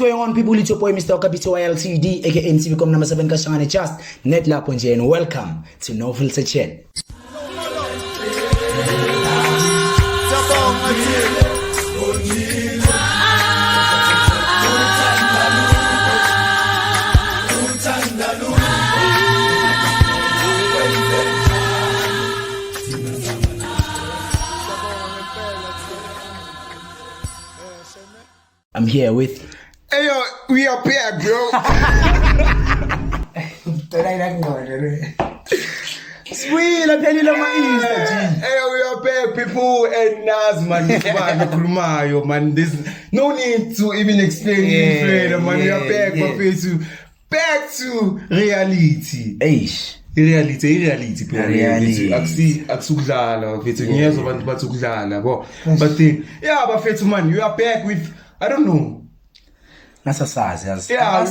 going on, people? It's your boy Mr. Okabito YLTD, aka MTV number 7 Kashangane Just Net Laponje, and welcome to No Filter Chat. I'm here with. Hey yo, we are back, bro. Sweet, I tell you my Easter. Hey yo, we are back, people. And Nas, man, man. There's no need to even explain it, man. We are back, back to reality. Eish. Reality, akusudlala mfethu ngiyezwa abantu bathi ukudlala bo but then yeah bafethu man you are back with I don't know nasasazi yeah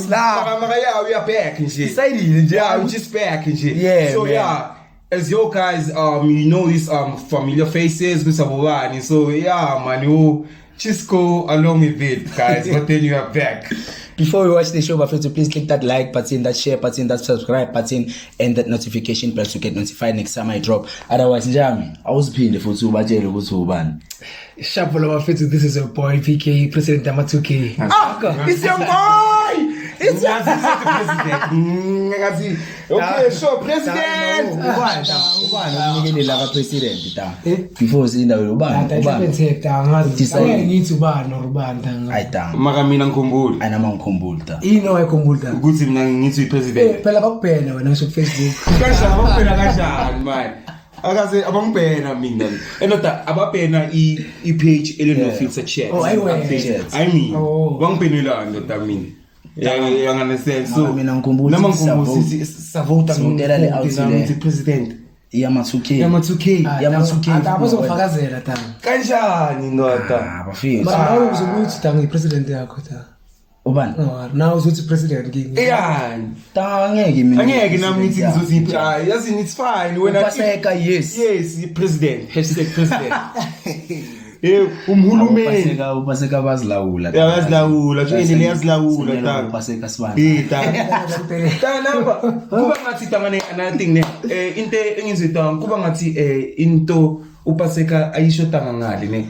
we are back nje excited nje yeah we just back nje yeah so man. Yeah as you guys you know these familiar faces kusabobani so yeah man you just go along with it guys but then you are back. Before we watch the show, please click that like button, that share button, that subscribe button, and that notification bell to get notified next time I drop. Otherwise, Njami, I was paying the photo by Jello was Uban. Shuffle of this is your boy PK, President Damatuki. It's your boy! It's your president. Okay, so president! President. Before seeing that, Uban. I need to ban or ban. I damn. Magamina Kumbul. And I'm Kumbulta. You know I Kumbulta. Good evening, need to be president. Pelabapena when I was on Facebook. Man. Akaze abangibhena mina enota ababhena I page elino filter chat. Oh, I mean wangibhenela ndoda mina you understand so mina ngikhumbula savota ngomntela president Yama2K abazofakazela tani kanjani ndoda bafika bawo uzokuthi tani president yakho ta ubani now uzothi president ngini yani angeke mina angeke nami ngithi ngizoziphi yazi it's fine when Paseka yes president #president umhulumeni upaseka bazilawula yazilawula endele yazilawula ta upaseka sibani namba kuba ngathi tangane another thing ne into engizwita kuba ngathi into upaseka ayisho tanga ngale ne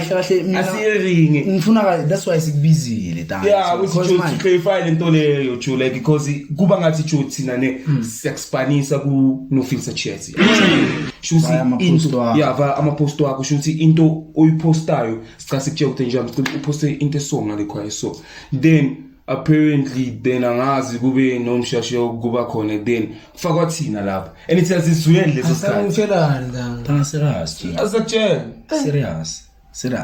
kahle mina asiringi ngifuna that's why sikubizile ta because to clarify lento leyo Joe like because kuba ngathi Joe thina ne sexpanisa ku no filter chat shuthi into ama post wakho shuthi into oyipostayo sicase kuthe ukuthi njani uposte into song ngale kwayo so then apparently then angazi kube nomshasho kuba khona then kufakwa thina lapha and it has real leso sikhathi tanga serious azakutshela serious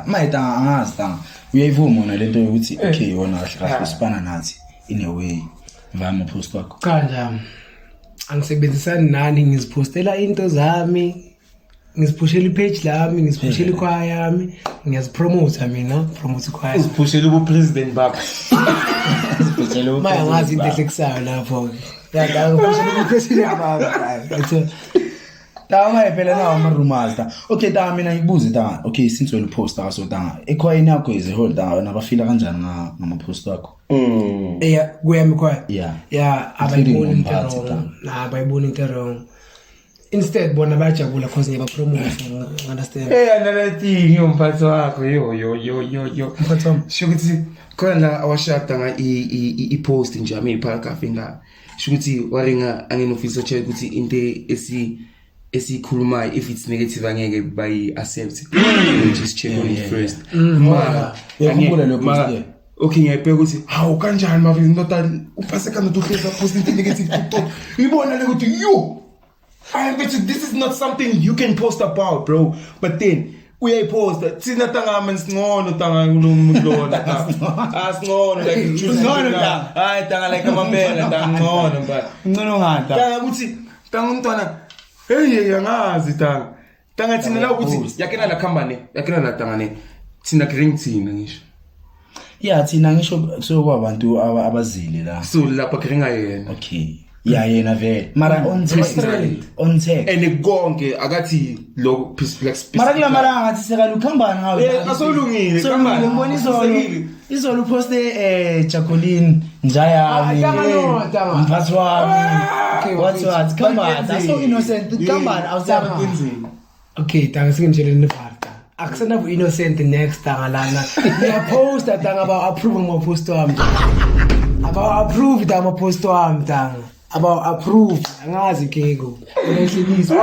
mayita angazi tanga uyayivuma ona lento ukuthi okay yona kahle usipana nathi in a way vama post wakho kanjani angisebenzisani nani ngizipostela into zami ngiziphushela ipage lami ngiziphushela ikhwaya yami ngiyazipromote mina promote ikhwaya uziphushela ubu president bakho uziphushela ubu manje ngazi into ehlekisayo lapho ya ngiphushela ubu president bakho Tama phela nawo ama rumors ta. Okay ta mina ngibuze ta. Okay since wena poster so ta. Ekhwayini yakho is hold ta wena bafila kanjani ngama post wakho? Kuyami khwaya. Yeah, abayibona into wrong. Abayibona into wrong. Instead bona bayajabula cause ngiyaba promote understand. Another thing umphathi wakho yo. Umphathi wami shukuthi khona awashada nga I post nje ami paragraph nga. Shukuthi waringa angenofisa check ukuthi into esikhulumayo if it's negative angeke by accept just check on it first yakhumbula lo post okay ngiyabheka ukuthi hawu kanjani mafisi ndoda upaseka noduhleza post into negative TikTok ibona le ukuthi yo I bet this is not something you can post about bro but then uyayiposta thina tangama singcono tanga kunomuntu lona asingcono like ngcono la hayi tanga like amambela tangcono but ngcono ngada tanga ukuthi tanga umntwana hey yangazi tanga thina la ukuthi yakena la company yakena la tangane thina ring thina ngisho thina ngisho so kwabantu abazile la so lapha kringa yena okay yeah yena vele mara on tech and konke akathi lo Peaceplex mara kula mara ngathi sekala ukhambana ngawe asolungile khambana ngibona izolo poste Jacqueline Njayami mphathi wami what khambana so innocent khambana awuzama okay tanga sikintshele nevarta akusena bu innocent next tanga lana ngiyaposta tanga approve ngopost wami approve tanga post wami tanga approve angazi keko unehlekisa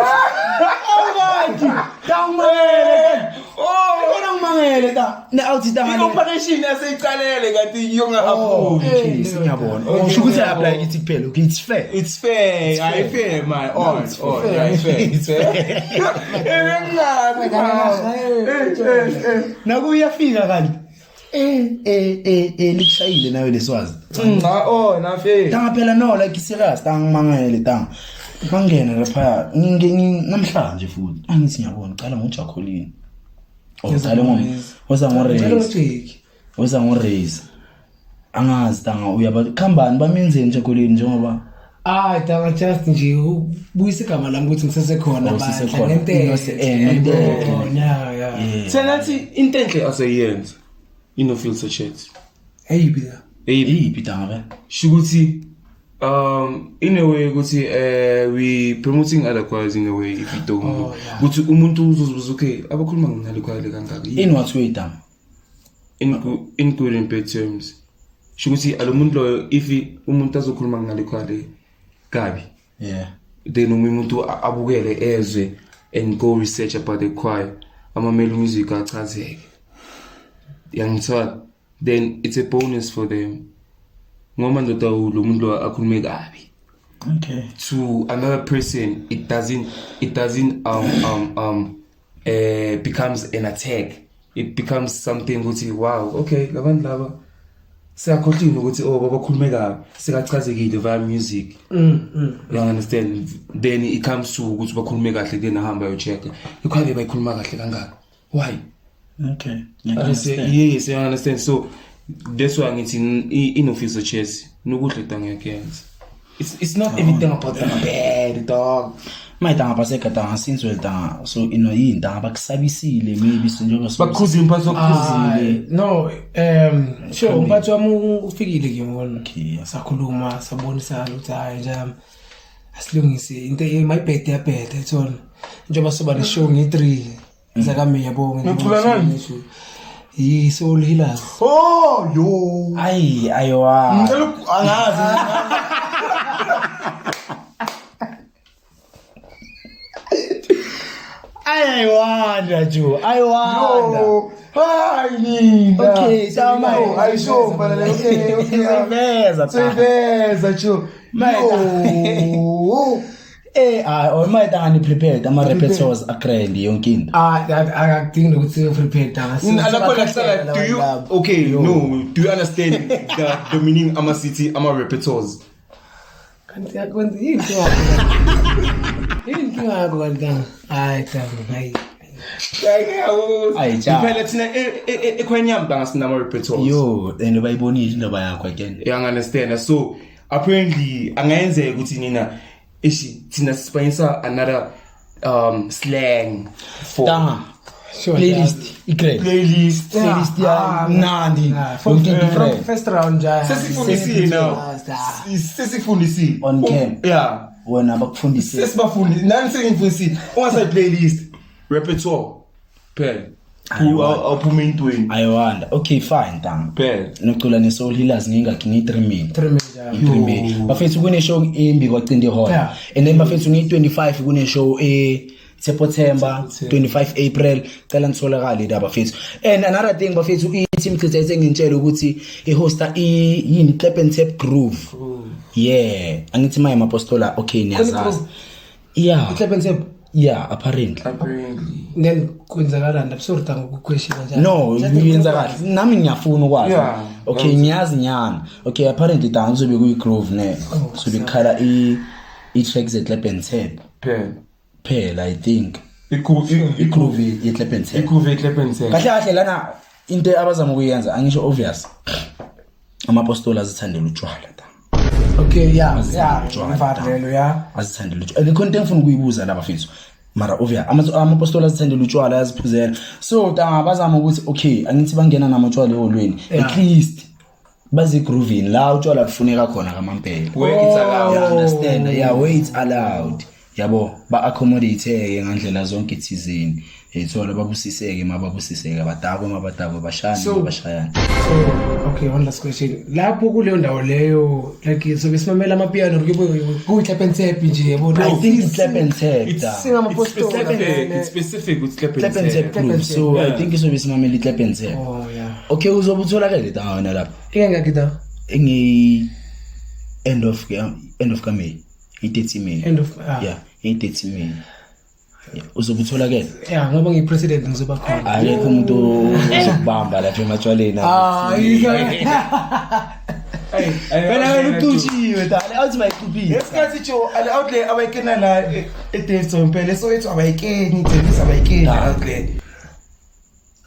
ngimangele ta ne outside tanga operation yaseyiqalele kanti yonga approve siyabona usho ukuthi apply ithi kuphela okay it's fair I fair man it's fair nakuyafika kanti likushayile nawe leswazi na fair tanga phela no like serious tangimangele tanga mangena lapha namhlanje futhi angithi ngiyabona qala ngoJacqueline uqale woza ngoreze angazi tanga uyaba khambani bamenzeni Jacqueline njengoba tanga just nje ubuyisa igama lami ukuthi ngisesekhona senathi into enhle aseyenza inofilter chat eyiphi tanga shukuthi in a way ukuthi we promoting other choirs in a way if you don't ukuthi umuntu uzozibuza okay abakhuluma ngale choir kangaka in what way tanga in good and bad terms shukuthi alomuntu lo if umuntu azokhuluma ngale choir kabi then umuntu abukele ezwe and go research about the choir amamela music achazeke yangithola then it's a bonus for them ngoma ndoda lo muntu akhulume kabi to another person it doesn't becomes an attack, it becomes something ukuthi wow okay labantu laba siyakhohlina ukuthi babakhulume kabi sikachazekile via music. You understand? Then it comes to ukuthi bakhulume kahle then ahamba yo check ikhwale bayikhuluma kahle kangaka why. Okay, yes, I understand. So that's why ngithi in officer chess nokuhle tangayenza. It's not everything about the bad dog. My tanga paseka tanga since well tanga so yinto abakusabisile maybe sinjengo so bakhuza imphathi okukhuzile. No sure umphathi wami ufikile ke ngona. Okay, sakhuluma sabonisa ukuthi hayi nje asilungise into my birthday yaphethe ethona njengoba soba le show nge3 zakami yabonga ngicula nani Soul Healers. Oh yo ayiwa ngicela angazi I wonder Joe. I wonder. No. Hi, Nina. Okay, so my I show but okay. Cerveza, Joe. No. Or my tanga ni prepared. Ama repertoires akrendi yonke into. I think ukuthi prepared tanga. Do you okay? No. Do you understand the meaning ama city ama repertoires? Kanti yakwenza into. Into yakho kanti hayi hayi Phela thina ekhwenyamba ngasinama repertoires. Yo, and bayibonile indaba yakho again. You understand? So apparently angayenzeka ukuthi nina thina sipayisa another slang for tanga sure playlist ya nandi from first round ja sesifundisile now sesifundisile on camp yeah wena bakufundisile sesibafundisile nani sengifundisile ungasa playlist repertoire phela awuphuma intweni I wonder. Okay, fine tanga phela nokucula ne Soul Healers ngingakini 3 minutes bafethu kune show embi kwacinde hall and then bafethu ngi25 kune show September 25 April cela nitholakale la bafethu. And another thing bafethu i-team Chitse ngintshela ukuthi ihosta yini Clap and Tap Groove. Yeah, angithi my apostola okay niyazazi. Yeah, Clap and Tap. Yeah, apparently. Then kwenzakala ndabsorta ngokuquestion njalo. No, yenza kahle. Nami ngiyafuna ukwazi. Okay, ngiyazi nyana. Okay, apparently tanga uzobe kuyi groove ne. So bekhala i tracks at Clap and Tap. Phela I think. Groove ye Clap and Tap. Groove Clap and Tap. Kahle lana into abazama ukuyenza angisho obvious. Amapostola zithandela utshwala ta. Okay, yeah, Azithande utshwala, mfana lelo ya. azithandela utshwala. And khona into engifuna ukuyibuza laba fethu. Mara obvious amapostoli azithandela utshwala ayaziphuzela. So tanga bazama ukuthi okay, angithi bangena namatshwala eholweni. At least bazi grooving la utshwala kufuneka khona kamampela. Where it's allowed. You understand? Yeah, where it's allowed. Yabo ba accommodate ngandlela zonke ithizini. Ethola babusiseke mababusiseke badakwe mabadakwe bashayana. So okay, one last question. Lapho kuleyo ndawo leyo like so besimamela amapiano ku clap and tap nje yabo. I think it's clap and tap. It's specific with clap and tap. Proof. So I think it's besimamela clap and tap. Oh yeah. Okay, uzobutholakala dawana lapha. Ingakita. End of May. 30 May. End of Yeah, 30 May. Yeah, uzobutholakala. Yeah, ngoba ngipresident ngizoba khona. Akekho umuntu ozobamba lapha ematshwaleni. Wena utuchiwe dale awuthi bayiqhubile. Esikhathi nje ale-outlet abayikena la eDavidson phela sowethi abayikeni ithembisa abayikeni outlet.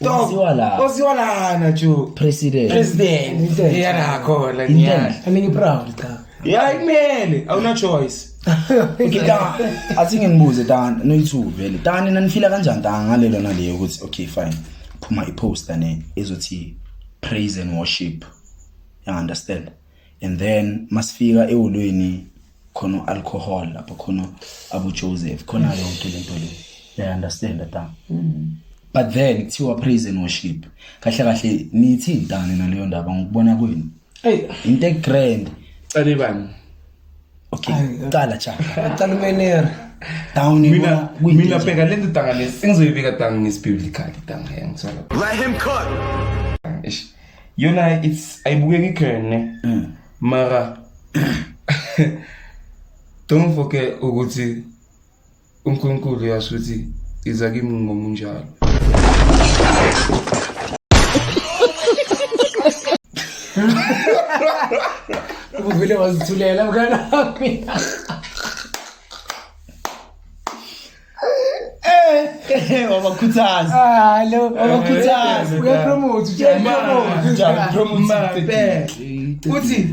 Oziwa lana jo. President. Yana khona ngiyala. Aningi proud ta. Yeah, imele awuna choice. Okay, da athi ngibuze da no-YouTube vele. Da nina nifila kanjani da ngalelo naleyo ukuthi okay fine. Phuma iposter ne ezothi praise and worship. You understand? And then masifika eholweni khona alcohol lapho khona Abu Joseph khona yonke lento le. You understand that? But then kuthiwa praise and worship. Kahle nithi intane naleyo ndaba ngikubona kwenu. Hey, Into grand. Cale bani? Okay, qala cha. qala umenera. Down Mina pheka lento tanga sengizoyibeka tanga ngesbiblical tanga yangithola. Let him cook. Yona it's ayibukeki kerne. Mara don't forget ukuthi uNkulunkulu yasuthi iza kimi ngomunjalo. Ubuvile wazithulela mkana wami. wabakhuthaza. Hello, wabakhuthaza. Uyapromote Uthi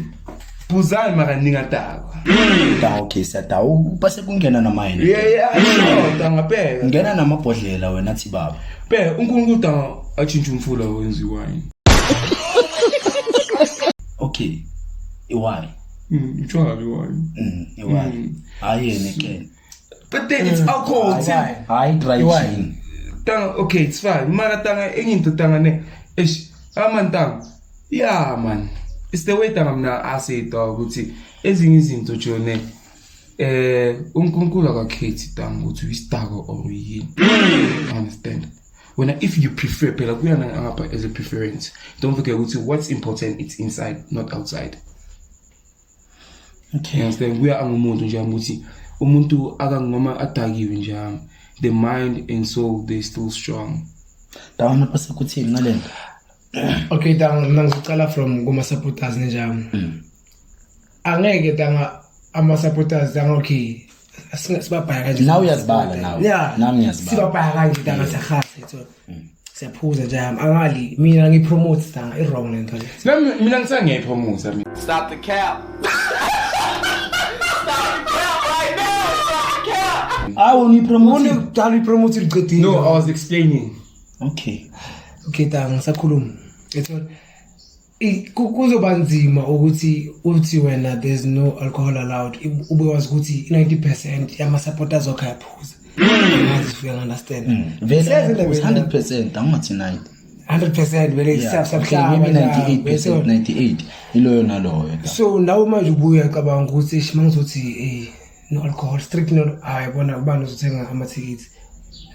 buzani mara ningadakwa. Da okay siyada ubase kungena namayini. Yeah, tanga phela. Ngena namabhodlela wena athi baba. Phela uNkulunkulu tanga atshintsha umfula wenza iwine. Okay. Why? Utshwala iwine. Why? Ayene again. But then it's alcohol. I dry gin. Tanga okay, it's fine. Mara tanga enginto tanga ne. Amantanga. Yeah man. It's the way tanga mina asayitwa ukuthi ezinye izinto jone uNkulunkulu akakhethi tanga ukuthi uyistako or uyini. Understand? When if you prefer phela kuyana ngapha as a preference. Don't forget ukuthi what's important it's inside not outside. Okay. You understand? We are ngumuntu nje ukuthi umuntu akangoma adakiwe njalo. The mind and soul they still strong. Dawuna pase kuthini ngalento? Okay, tanga ngicala from kuma supporters njalo. Angeke tanga ama supporters tanga okay. Sibabhaya kanje. Now uyazibala now. Yeah. Nami ngiyazibala. Sibabhaya kanje tanga sahasi etho. Siyaphuza nje angali mina ngipromote tanga i-wrong lento le. Mina ngisangiyayipromote mina. Stop the cap. I want you promote. Dali promote liqedile. No, I was explaining. Okay. Okay tanga ngisakhuluma. Etho kuzoba nzima ukuthi uthi wena there's no alcohol allowed. Ube wazi ukuthi 90% yama supporters okayaphuza. You understand? Vele 100% angathi 90. 100% vele siyabhlaba maybe 98%, 98 iloyo naloyo. So nawo manje ubuya cabanga ukuthi mangizothi no alcohol strict no ayibona ubani uzothenga amathikithi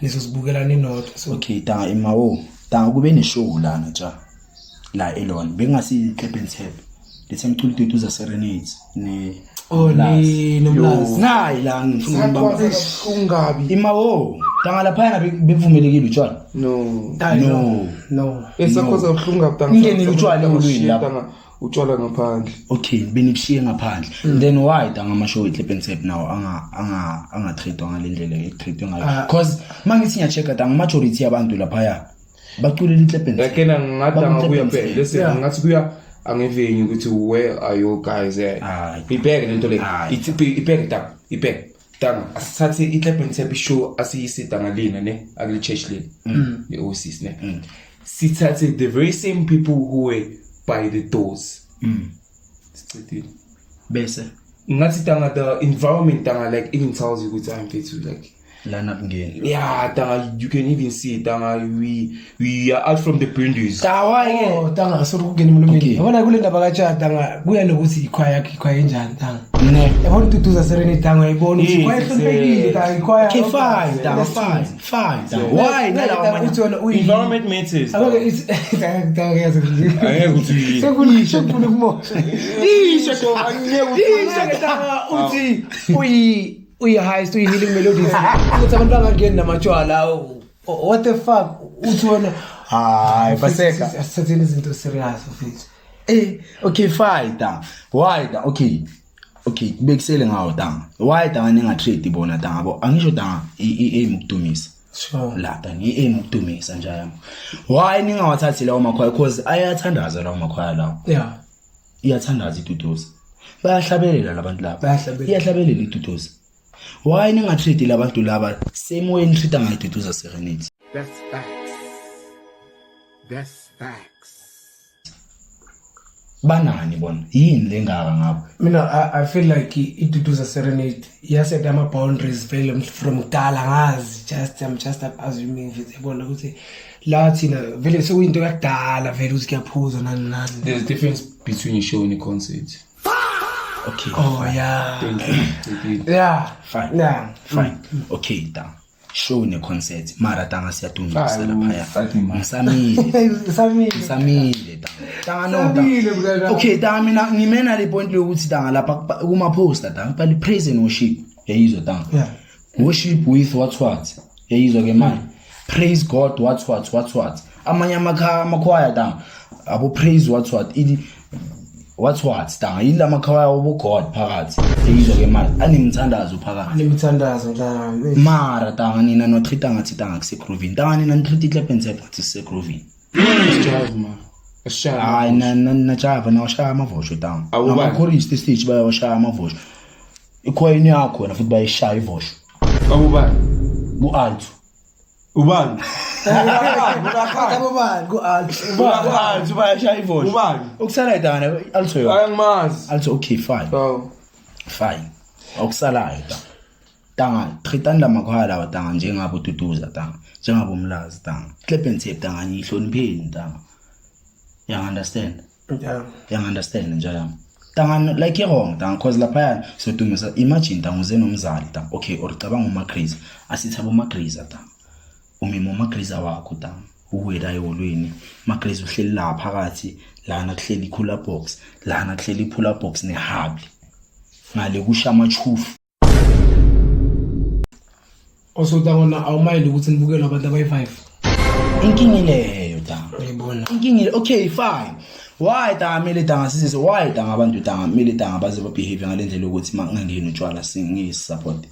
leso sibukela ninodwa. So Okay, tanga imawo. Tanga kube ne show lana ja. La elon bengasi clap and tap. Lethe ngicula uDudu za Serenades ne ni nomlazi. Nayi la ngifuna ukubamba. Kungabi. Imawo. Tanga lapha bevumelekile utshwala. No. Esakhoza uhlunga butanga. Ingene utshwala eholweni lapha. Tanga utshwala ngaphandle. Okay, benibishiye ngaphandle. Then why tanga amashow clap and tap now anga treatwa ngalendlela etreatwa ngayo? Because mangithi ngiya-checka tanga majority yabantu lapha ya bacula iclap and tap. Yakena ngadanga kuya phela. Listen, ngathi kuya angiveni ukuthi where are you guys at ibheke lento le ibheke tanga asithathe iClub and Tap show asiyisida ngalina ne akule church leni eOsis ne sithathe the very same people who were by the doors sicedile bese ngathi tanga the environment tanga like even tells you ukuthi I'm fit to like line up again. Yeah, you can even see it. We are out from the printers. Oh, tanga so ukugena emlomeni. Yabona kule ndaba kacha tanga kuya nokuthi ikhwaya enjani tanga. Ne. Yabona ututuza Serenity tanga uyibona ukuthi ikhwaya hloniphekile tanga ikhwaya. Okay, fine. Tanga. Why nalawa manje? Environment matters. Ake tanga yazi nje. Angeke uthi. Sekulisho kumosha. Isho angeke uthi uyi highest uyi healing melodies ukuthi abantu bangangeni namatshwala what the fuck uthi wona hayi baseka asithini izinto serious mfethu okay fine tanga why tanga okay bekusele ngawo tanga why tanga ningatrade ibona tanga bo angisho tanga aim ukudumisa sure la tanga aim ukudumisa njalo why ningawathathi lawo makhwaya because ayathandaza lawo makhwaya lawo yeah iyathandaza itutuza bayahlabelela labantu laba iyahlabelela itutuza why ningatrade labantu laba same way nitreata ngayitutuza Serenity that's facts banani bona yini lengaka ngabo mina I feel like itutuza Serenity yaset ama boundaries vele from kudala ngazi I'm just assuming if yabona ukuthi la thina vele sekuyinto yakudala vele ukuthi kuyaphuza nani there's a difference between a show and a concert. Okay. Oh yeah. Thank you. Yeah. Fine. Yeah. Fine. Okay, tanga. Show ne concert. Mara tanga siyadumisa lapha. Ngisamile tanga no tanga. Okay, tanga mina ngimena le point lokuthi tanga lapha kuma poster tanga bali praise and worship. Yayizwa tanga. Yeah. Worship with what. Yayizwa ke manje. Praise God what. Amanye amakhwaya tanga. Abo praise what. What tanga yila makhaya obo God phakathi eyizwa ke manje animthandazo phakathi animthandazo la mara tanga nina no treata ngathi tanga kuseGrovini tanga nina treat iClub and Tap ngathi kuseGrovini Jive man hayi na jive na ushaya amavosho tanga ama chorist stage bayawashaya amavosho ikhwayini yakho wena futhi bayishaya ivosho abubani bu-alto ubani ubani bayashaya ivosho ubani ukusalayo tanga alto yo ayangimazi alto okay fine oh fine okusalayo tanga treatani la makhaya lawa tanga njengabo tutuza tanga njengabo mlazi tanga Club and Tap tanga ngihlonipheni tanga understand njalo tanga like wrong tanga cause lapha so dumisa imagine tanga uze nomzali tanga okay oricabanga uMacrazy asithaba uMacrazy tanga umimo uMacrazy wakho tanga uwela eholweni Macrazy uhleli la phakathi lana kuhleli iCooler Box lana kuhleli iPuller Box neHubby ngale kusha amachufu also tanga awumayili ukuthi nibukele abantu abayi5 inkingi leyo tanga uyibona inkingi okay fine why tanga mele tanga sisize why tanga abantu tanga mele tanga baze ba behave ngalendlela ukuthi mangangeni utshwala singisupport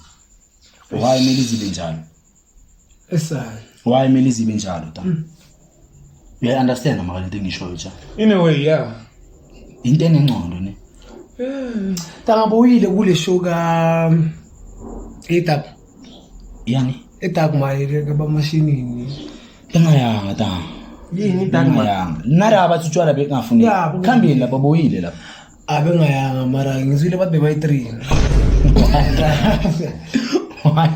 why mele zibe njalo why mele zibe njalo tanga you understand ama into engishoyo cha in a way yeah into enengcondo ne tanga boyile kule show ka etap yani etap mayile ka mashinini engayanga tanga yini tanga nara abathutshwala bekungafuni khambeni lapha boyile lapha abengayanga mara ngizwile bathi bebayi3 why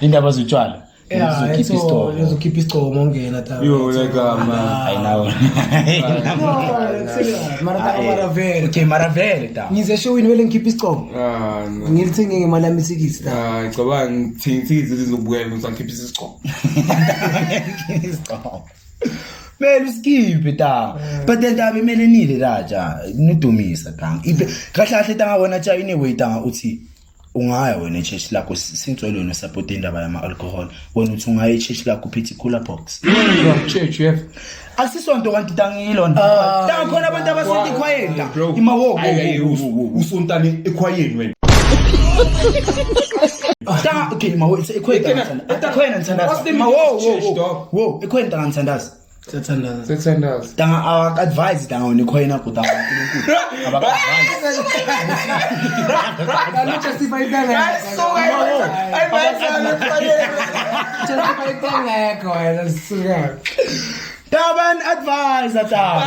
indaba zotshwala uzokhipha isicobo mongena tanga yo like I know mara vele tanga ngize showini vele ngikhipha isicobo ngilithenge ngemali yami isikisi tanga ngicabanga ngithengi izizobukela ngisakhipha isicobo Mele uskiphe tanga but endaba imele nile raja nidumisa tanga kahle tanga wona cha anyway tanga uthi ungaya wena church lakho sintswelo no support indaba yama alcohol wena uthi ungaya church lakho uphethe iCooler Box church yeah asisonto kanti tangilo tanga khona abantu abasinti ikhwayeni imawo usontane ekhwayeni wena tanga okay mawo ikhwayeni tanga ntsandaza mawo ikhwayeni tanga ntsandaza Sethandaza. Tanga advise tanga unikhwena ku tanga uNkulunkulu. Abaka-advise. justify itanga. Justify itanga yakho wena suka. Taban advise tanga.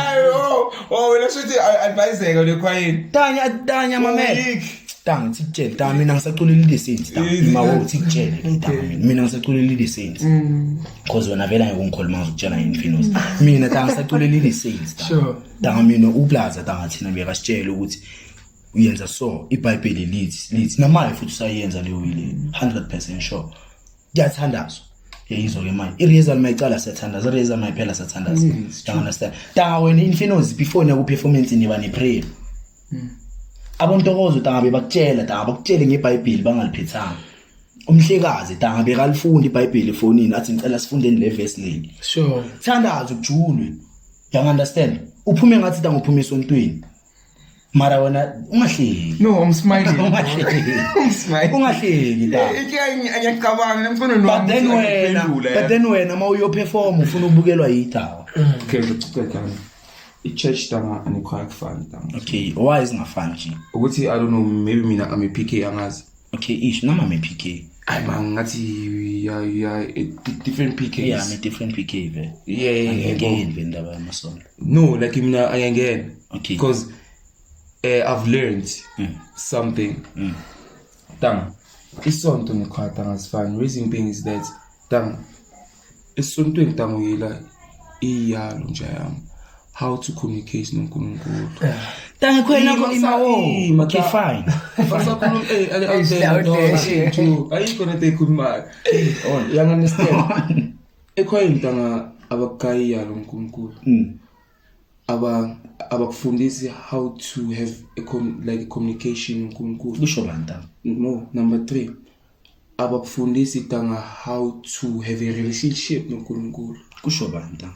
Wena shothi adviseka lekhwayini. Tanya mamela. Tanga sikutshela tanga mina ngisaculile lisense tanga imawo sikutshela tanga mina ngisaculile lisense because wena vela ngikungikholima ukutshela infinos mina tanga ngisaculile lisense Sure. tanga mina uplaza tanga thina beka sitshela ukuthi uyenza so iBhayibheli lithi namaye futhi usayenza leyo ile 100% sure kuyathandazwa yizwa ke manje ireason mayicala siyathandaza ireason mayiphela siyathandaza tanga understand tanga wena infinos before naku performance niba ne prayer abontokozo tanga bebakutshela tanga bakutshele ngeBhayibheli bangaliphethanga umhlekazi tanga bekalifunda iBhayibheli efonini athi ngicela sifundeni le verse le Sure. thandaza ukujulwe you understand uphume ngathi tanga uphume esontweni mara wena ungahleki No, I'm smiling. ungahleki tanga Ngiyacabanga emfundweni wami. but then wena mawuyo perform ufuna ubukelwa yithawa Okay, ngicela i-church tanga anikhaya kufana tanga. okay why isingafani nje Ukuthi I don't know, maybe mina I'm a PK angazi. okay ish nama me PK Ay man ngathi ya different PKs. yeah me different PK ve Yeah. again vendaba yamasonto No, like mina ayangena. Okay. Because I've learned something. Tang. Isonto nekhaya tanga sifani. Reason being is that tang isontweni tanga uyela iyalo nje yami. How to communicate noNkulunkulu. tanga khwena ko imawo okay fine Fasakhuluma ayikho nento ekhulumayo. You understand? Ekhaya tanga abakayi lo uNkulunkulu. Abakufundisi how to have a communication noNkulunkulu. kusho banta No, number 3. Abakufundisi tanga how to have a relationship noNkulunkulu. kusho banta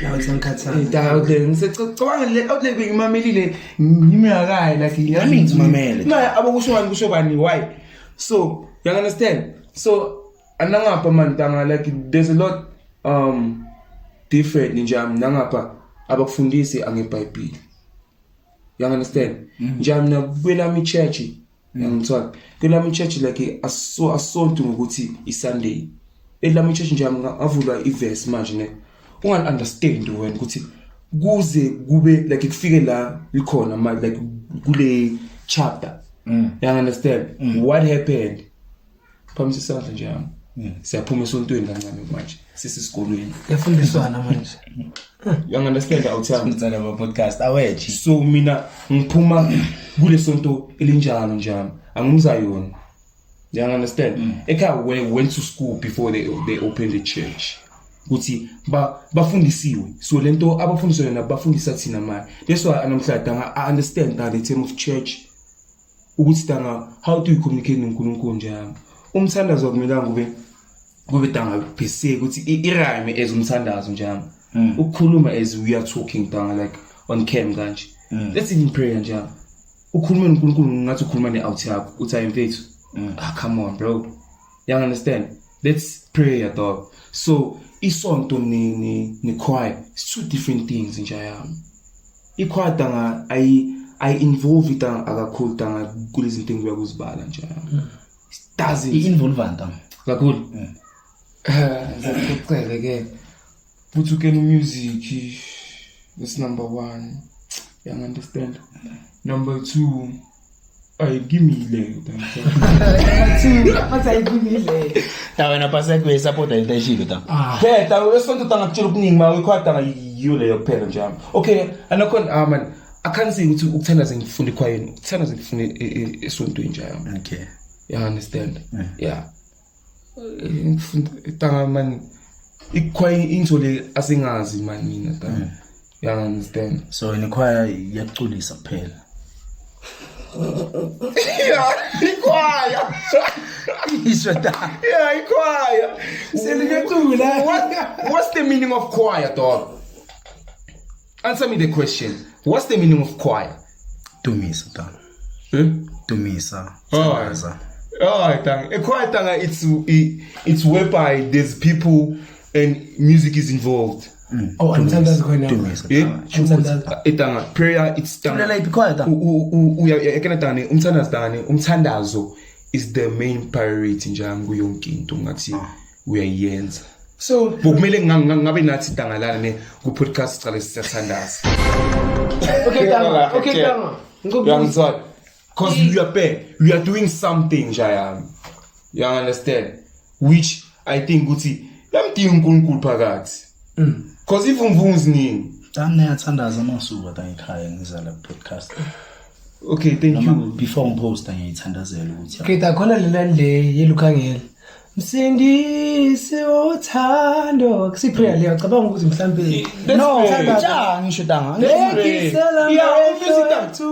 Now it's unkatha. Ngicabanga le outlet bengimamelile ngimiyakayi like yami ngizimamele na abakusho bani why so you understand so anangapha man tanga like there's a lot different njami nangapha abakufundisi angeBhayibheli you understand njami na kwelami church ngithola kwelami church like asonto ngokuthi iSunday elami church njami ngavula iverse manje ne ungal understand wena ukuthi kuze kube like kufike la likhona manje like kule chapter you understand what happened phambi sisandla nje yami siyaphuma esontweni kancane manje sisesikolweni Yafundiswana manje. you understand awuthanda ngitsala ba podcast awechi so mina ngiphuma kule sonto elinjalo njalo angumzayona you understand ekhaya went to school before they opened the church ukuthi bafundisiwe so lento abafundiswa yona bafundisa thina manje that's why namhlanje tanga I understand that the term of church ukuthi tanga how do you communicate noNkulunkulu njalo umthandazo kumela kube tanga bese ukuthi irhyme as umthandazo njalo ukukhuluma as we are talking tanga like on cam kanje let's even pray njalo ukhuluma noNkulunkulu ngathi ukhuluma ne-out yakho uthi ayimfethu come on bro you understand that's prayer dog so isonto ni choir it's two different things nje yami ichoir tanga I involve itanga akakhulu tanga kulezi zinto engibuya kuzibala nje yami doesn't involve anta kakhulu zakucela ke put ukena music that's number 1 you understand number 2 ay give me le What I give me le. ta wena pasa ku support into eshilo ta phela esonto tanga kutshela ukuningi ma ichoir tanga yiyo leyo phela nje yami okay anakhona man I can't say ukuthi ukuthandaza ngifunde choir ukuthandaza ngifunde esontweni nje yami okay you understand yeah tanga man ichoir into le asingazi man mina tanga you understand so in choir yaculisa kuphela yeah ichoir isho ta yeah ichoir Selingacula. what's the meaning of choir dog answer me the question what's the meaning of choir dumisa ta dumisa Oh, tanga. A choir tanga it's whereby there's people and music is involved. Oh, Mthandazo khona. Etanga prayer it's tanga. Umthandazo is the main priority njalo kuyonke into ngathi uyayenza. So bokumele ngabe nathi tanga la ne ku podcast cala siyathandaza. Okay, tanga. Because we are doing something Jayam. You understand? Which I think ukuthi yamdinga uNkulunkulu phakathi. Because if umvunziningi ngiyathandaza masuku tangikhaya ngizala podcast. Okay, thank you. Before umpost ngiyithandazela ukuthi. Okay, takhona lelande yelukhangela. Msindisi othando kusiprayer leyo cabanga ukuthi mhlambe no cha ngisho tanga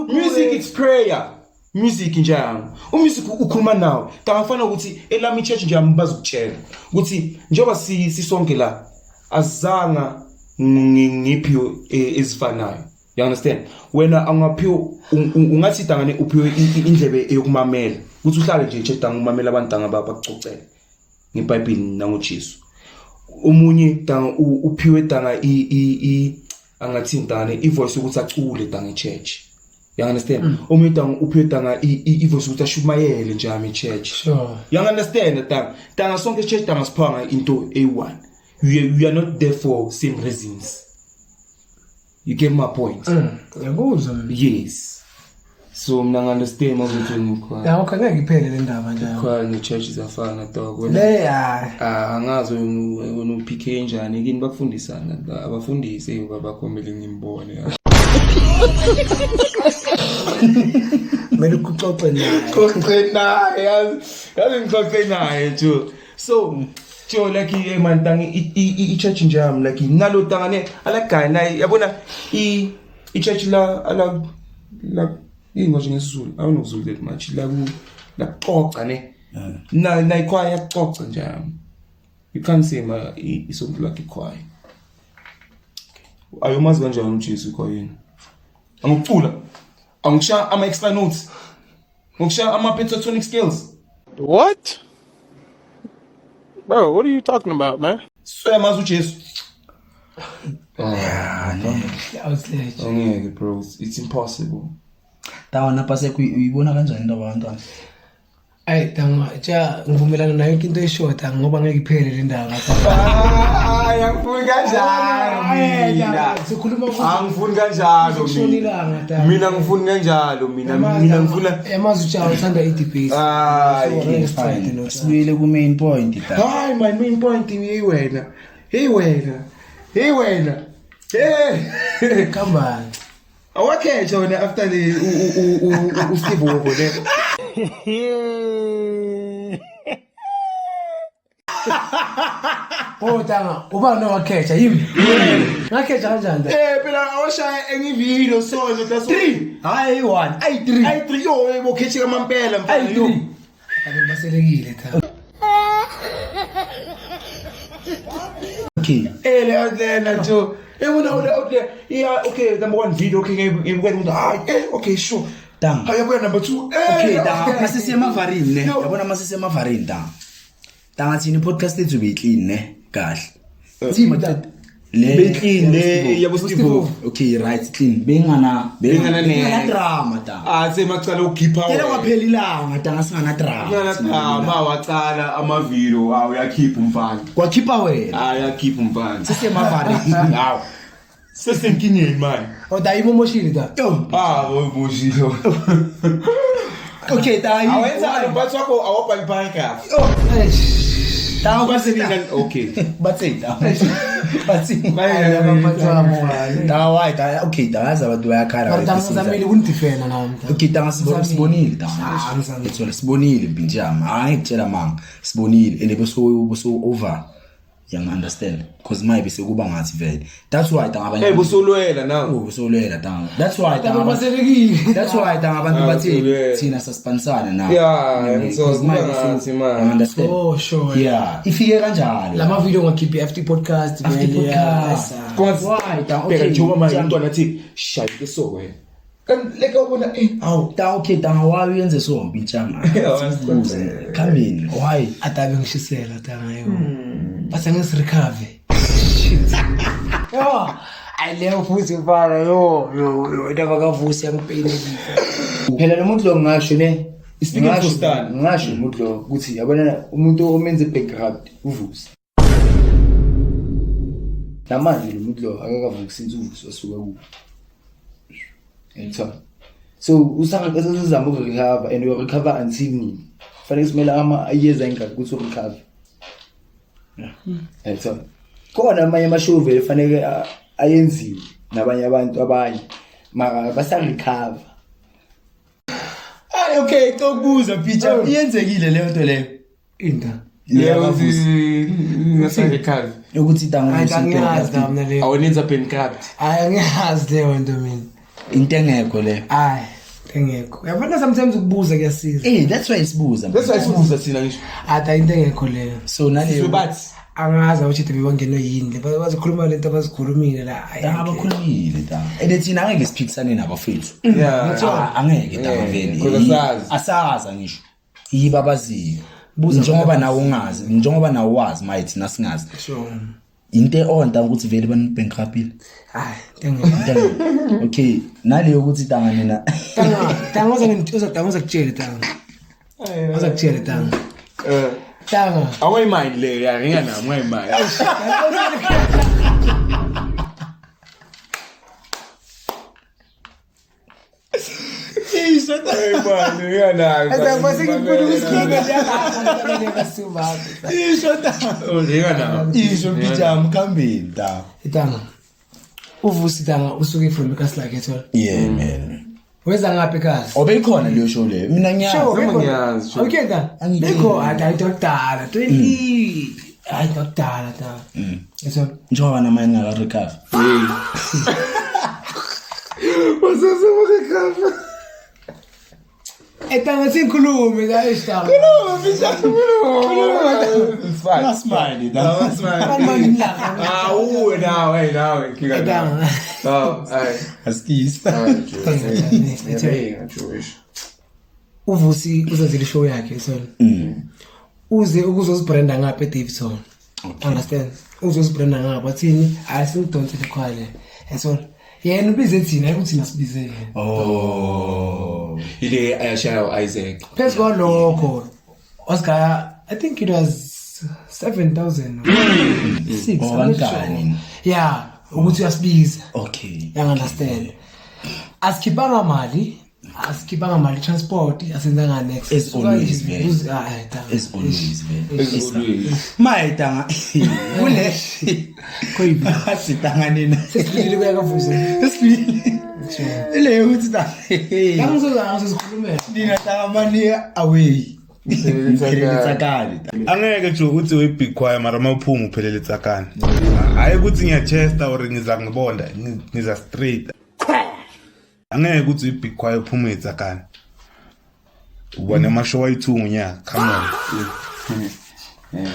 music it's prayer. Music njalo umusic ukhuluma nawe tangafana ukuthi elami church nje ambazukutshela ukuthi njengoba sisonke la azanga ngiphiwe ezifanayo. You understand? Wena angaphiwe ungathi tangane uphiwe indlebe yokumamela ukuthi uhlale nje cheta ngumamela abantu tanga bakucocela ngeBhayibheli nangoJesu. Omunye tanga uphiwe tanga angathi tanga ivoice ukuthi acule tanga church. You understand? Omunye tanga uphiwe tanga ivoice ukuthi ashumayele njalo ichurch. Sure. You understand tanga sonke church tanga siphanga into A1. We are not there for same reasons. You get my point? Yes. So mina understand mawuthi ngikho. Ya ukhangeke iphele le ndaba nje. Kwa ni churches afana dog wena. Le ya. Angazi wena PK njani kini bakufundisana abafundise babakhombele ngimbone. Mele kuxoxe naye. Koxe naye yazi ngixoxe naye too. So Joe like man tangi I church njam like nalo tangane ala guy na yabona I church la ala la ingoje ngesizulu I don't know Zulu that much la xoxa ne na ikwaya xoxa njam you can't say ma isonto like ikwaya ayomazi kanjani uJesu ikwayeni angicula angisha ama extra notes angisha ama pentatonic scales. What? Bro, what are you talking about, man? Swear mazu Jesu. Outlet. Bro, it's impossible. Tawana pase uyibona kanjani indaba yabantwana? Ay tanga cha ngivumelana nayo into eshota ngoba ngeke iphele le ndaba. Angifuni kanjalo mina. Angifuni kanjalo mina. Mina ngifuni kanjalo mina ngifuna yamazi ucha uthanda iDBs. Fine. Sibuyele ku main point ta. Hayi my main point wena. Hey wena. Hey. Come on. Awakhetha wena after the uSteve over there. Oh tanga uba no wakhetha yimi. Ngakhetha kanjani? Phela awashaya engivideo so that's 3. Hayi 1, ay 3. Ay 3 yo bokhethe kamampela mfana yo. Ake baselekile tha. Okay. Lena jo. Wena out there. Yeah, okay, number 1 video okay ngibukela okay sure. Tang. Hayi number 2. Okay, tang. Masisi emavarine ne. Yabona masisi emavarine tang. Tanga tsini podcast ethu be clean ne. Kahle. Tsima tata. Be clean ne yabo Steve. Okay, right clean. Bengana ne drama tang. Semacala ukhipha Tela waphelilanga tanga singana drama. Ngana wacala ama video uyakhipha umfana. Kwakhipha wena. Ayakhipha umfana. Sisi emavarine. Hawo. Sesenkingeni man. Oda imomoshile ta. Boshilo. Okay, ta awenza umphathi wakho awabhalibhayika. Tanga kwaseninga okay. Batseta. Tanga why ta okay tanga abantu bayakhala. Batangazamile kunidifena nami. Okay tanga sibonile tanga. Ethola sibonile mpinjama. Hayi ngitshela manga. Sibonile ende beso over. You understand? Because maybe sekuba ngathi vele. That's why tanga abantu. Busolwela now. Busolwela tanga. That's why tanga baselekile. That's why tanga abantu bathi thina suspendsana now. Yeah, so ngathi man. You understand? Oh sure. Yeah. Ifike kanjalo. Lama video ngakhiphi FT podcast vele. Why tanga okay njengoba manje umntwana athi shayike so wena. Kanti leka ubona awu tanga okay tanga wayo yenze so mpinjama. Come in. Why? Atabe ngishisela tanga yo. But angeke recover. Shit. Yo, ayileo futhi mfana yo ndabakavusi yangipeyile. Phela lo muntu lo ngisho ne Speaking for Stan. ngisho umuntu lo ukuthi yabona umuntu omenze background uvusi. Namanje lo muntu lo akakavusi uvusi wasuka ku. Entho. So usanga uzama ukurecover and you recover until nini. Fanele simela years ayingaka ukuthi urecover. Entho. Khona amanye amashow vele fanele ayenziwe nabanye abantu abanye mara basarecover. Okay, tokubuza picture iyenzekile leyo nto leyo. Into. Yeah, ngasa-recover. Ukuthi dango Angiyazi mina leyo. Awenza bankrupt. Angiyazi leyo nto mina. into engekho leyo. Hayi, engekho. Uyabona sometimes ukubuza kuyasiza. That's why sibuza. That's why sibuza thina ngisho. Ata into engekho leyo. So naleyo Bathi Angazi ukuthi bebangena yini. Bazikhuluma lento abazikhulumile la. abakhulumile da. Thina angeke siphikisane nabafethu. yeah. Angeke da vele. Because asaza ngisho. Yiba abaziyo. Njengoba nawo ungazi, njengoba nawo wazi mayithi nasingazi. Sure. Into onta ukuthi vele bankrupt. Hayi, engekho. Okay, naleyo ukuthi tanga nina. Tanga uzakutshela tanga. Uzakutshela tanga. Tanga. awayimind le ya nginganami awayimind. Isho pijama khambeni da. Itanga. Uvusi tanga usuke from Kaslake ethola. Yeah man. Weza ngaphi kahle? Obeyikhona leyo show leyo. Mina ngiyazi. Sure. Okay da. Beko ayidokudala 20. Ayidokudala da. Ethola. Njengoba nama ngaka recover. Etanga sikhulume la isitanga. Smile da. Uwe nawe Etanga. Askisa. Uvusi uzenzile show yakhe ethola. Uze ukuzosibranda ngapha eDavidson. Understand? Uzosibranda ngapha bathini? Ayisingidonsele khwale. Ethola. Yena ubize thina ukuthi nasibize. Oh. Ile ayashaya Isaac. Phezu kwalokho Oscar, I think it was 7,000 or 6. Oh, I'm not ngani? sure. Yeah, ukuthi uyasibiza. Okay. You understand? Asikhipanga mali transport asenza next. As always, man. As always, man. Mayitanga. Kule. Koyibi. Sitanga nina. Sesibili kuyavuza. Sesibili. Ile ukuthi da. Sikhulume. Ningatanga mani away. Tsakani. Angeke nje ukuthi uyibig choir mara mawuphuma uphelele itsakani. Hayi ukuthi ngiyachesta or ngiza ngibonda, ngiza straight. Angeke ukuthi uyibig choir uphuma itsakani. Ubona amashow ayi2 ngonyaka, come on.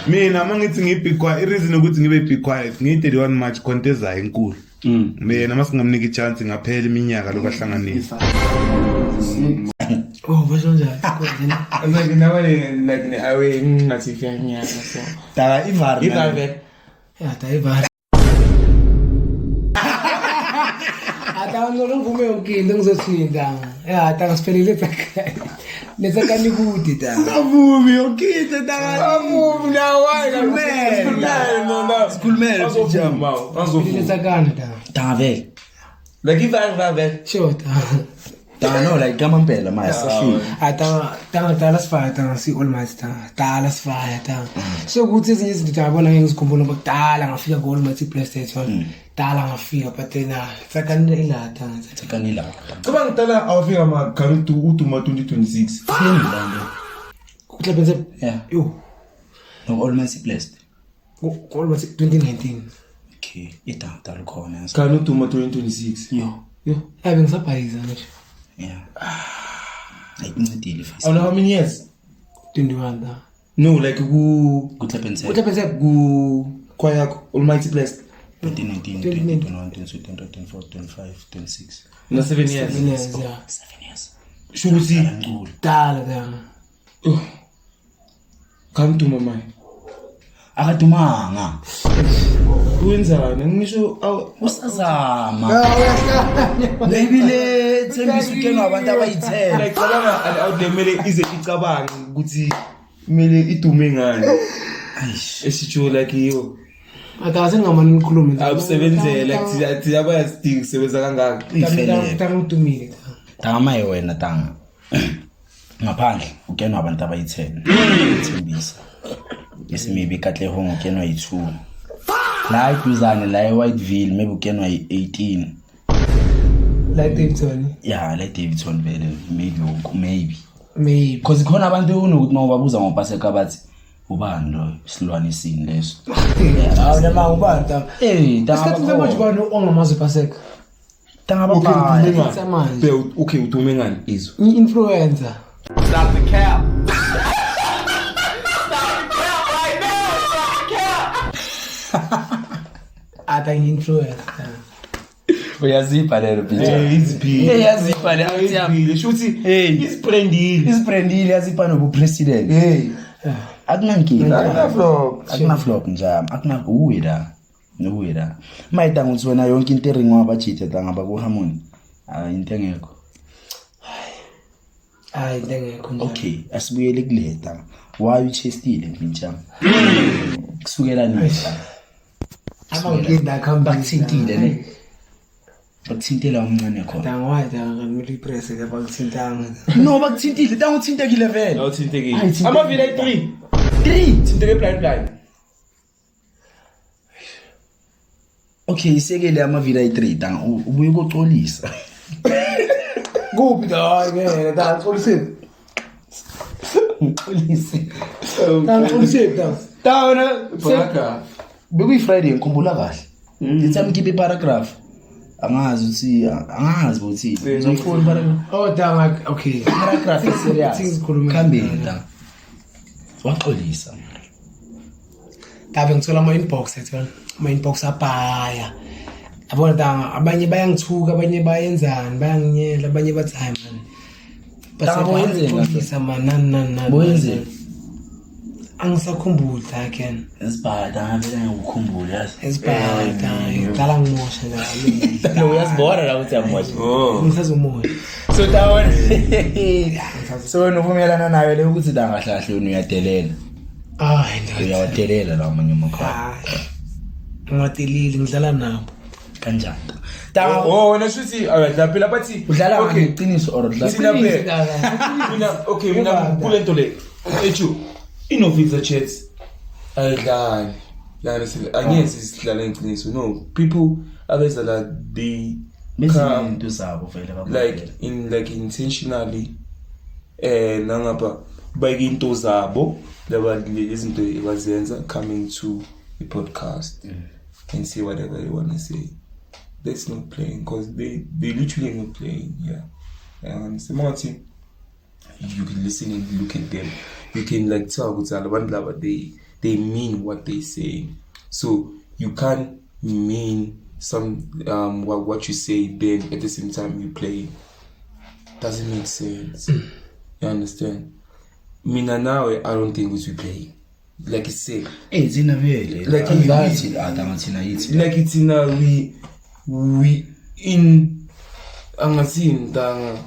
Mina mangithi ngibig choir, ireason ukuthi ngibe big choir ngi31 March conteza enkulu. Mina masingamnika ichance ngaphela iminyaka lokahlanganisa. Oh, basonja. Like now like awe ngathi fiyanyana so. Da ivar. Yeah, Taiwan. Ata ngolungume ukinde ngizothinda. Yeah, tanga siphelele tsakani. Nesakani kuti da. Avumi okide da. Avumi na why man. Skulmel pijama. Nesakani da. Da vele. Like if I Sure. Da no like kama mpela mase. Tanga sifaya tanga si Almighty tanga sifaya tanga. So ukuthi ezinye izinto ngiyabona ngizikhumbula ngokudala ngafika ku Almighty PlayStation. Dala ngafika but then sakani ila tanga. Sakani la. Kuba ngitala awafika ma karutu utuma 2026. Sini la. Kuhle Yeah. Yo. No almost blessed. Ku Almighty 2019. Okay, ita lukhona. Karutu utuma 2026. Yo. Abe ngisabhayiza nje. Yeah. Ayincedile face. On how many years? 21 da. No, like ku Kutlepense. ku choir Almighty Blessed. 2019, 2021, 2022, 2024, 25, 26. Na 7 years. 7 years, yeah. 7 years. Shukuthi Dala da. come to my mind. akadumanga wenzani ngisho usazama maybe le Thembisa ukenwa abantu abayithela like cabanga awudemele ize icabanga ukuthi kumele idume ngani esitsho like yiyo Atase ngamani ngikhulume awusebenzela kuthi abayasidinga kusebenza kangaka Tangudumile. tama wena tanga ngaphandle ukenwa abantu abayithela Thembisa maybe Katlehong ukenwa yi2 la iduzane la eWhiteville maybe ukenwa yi18 La Davidson. yeah la Davidson vele maybe because khona abantu unokuthi mawubabuza ngopaseka bathi ubani lo isilwane isini leso Hawu nama ubani tanga. tanga Isikhathi manje bani ongamazi paseka. tanga baba Samanje. okay udume ngani izo Influencer. Stop the cap. Ata influencer. uyazipha lelo bitch iziphi yazipha le iziphi shuthi isiprendile isibrandile yazipha nobu president akunankinga akuna flop njalo akuna uwira nuwira mayita ukuthi wena yonke into eringo abajithe tangaba ku Harmony into engekho Hayi ngeke nje. okay asibuyele kuleta why uchestile mfintshama kusukela nini Abangida khamba bakuthintile ne bakuthintela umncane khona Tanga wayi tanga ngimili press ke bakuthintanga. no bakuthintile tanga uthintekile vele awuthintekile Hayi, thinteka. amavila 3 thinteke blind okay isekele amavila i3 tanga ubuye ukucolisa Kuphi da ngeke da xolisile. ucolise Tanga xolisile da. tawona paragraph bekuyi Friday ngikhumbula kahle ngithi amkhiphe paragraph angazi ukuthi ngizofuna paragraph Oh tanga okay. paragraph serious Sikhuluma. khambeni waxolisa Tabe ngithola ama inbox ethona. Ama inbox abhaya. Abona tanga abanye bayangithuka abanye bayenzani bayanginyela abanye bathi hayi man. Tanga boyenzeni Basa man boyenzeni angisakhumbuli again. esibhada vele ngikukhumbula yazi Esibhayda ngicala ngimosha la. lo uyasibona la ukuthi amosha Ngisazomoya. so tawona so novumelana nayo le ukuthi dangahlahle uyadelela Hayi ndoda. uyawadelela la amanye amakhaya Hayi. Ngiwadelile ngidlala nabo. kanjani tanga wena shuthi awudlala phela bathi udlala okay ngeqiniso or udlala Thina mina kulento le echu inovisa chats ayidlali yani angenzi isidlala eqiniso no people abezala they bezinto zabo vele like intentionally nangapha bayike into zabo laba izinto ebazenza coming to the podcast and say whatever they want to say. That's not playing because they literally not playing. Yeah, and Martin, you can listen and look at them. You can like tell what's all about they mean what they say. So you can't mean some what you say then at the same time you play. Doesn't make sense. You understand? Mina now I don't think we should play. Like I say, zina vele Like yithi adangathina yithi like it's in we in angazini danga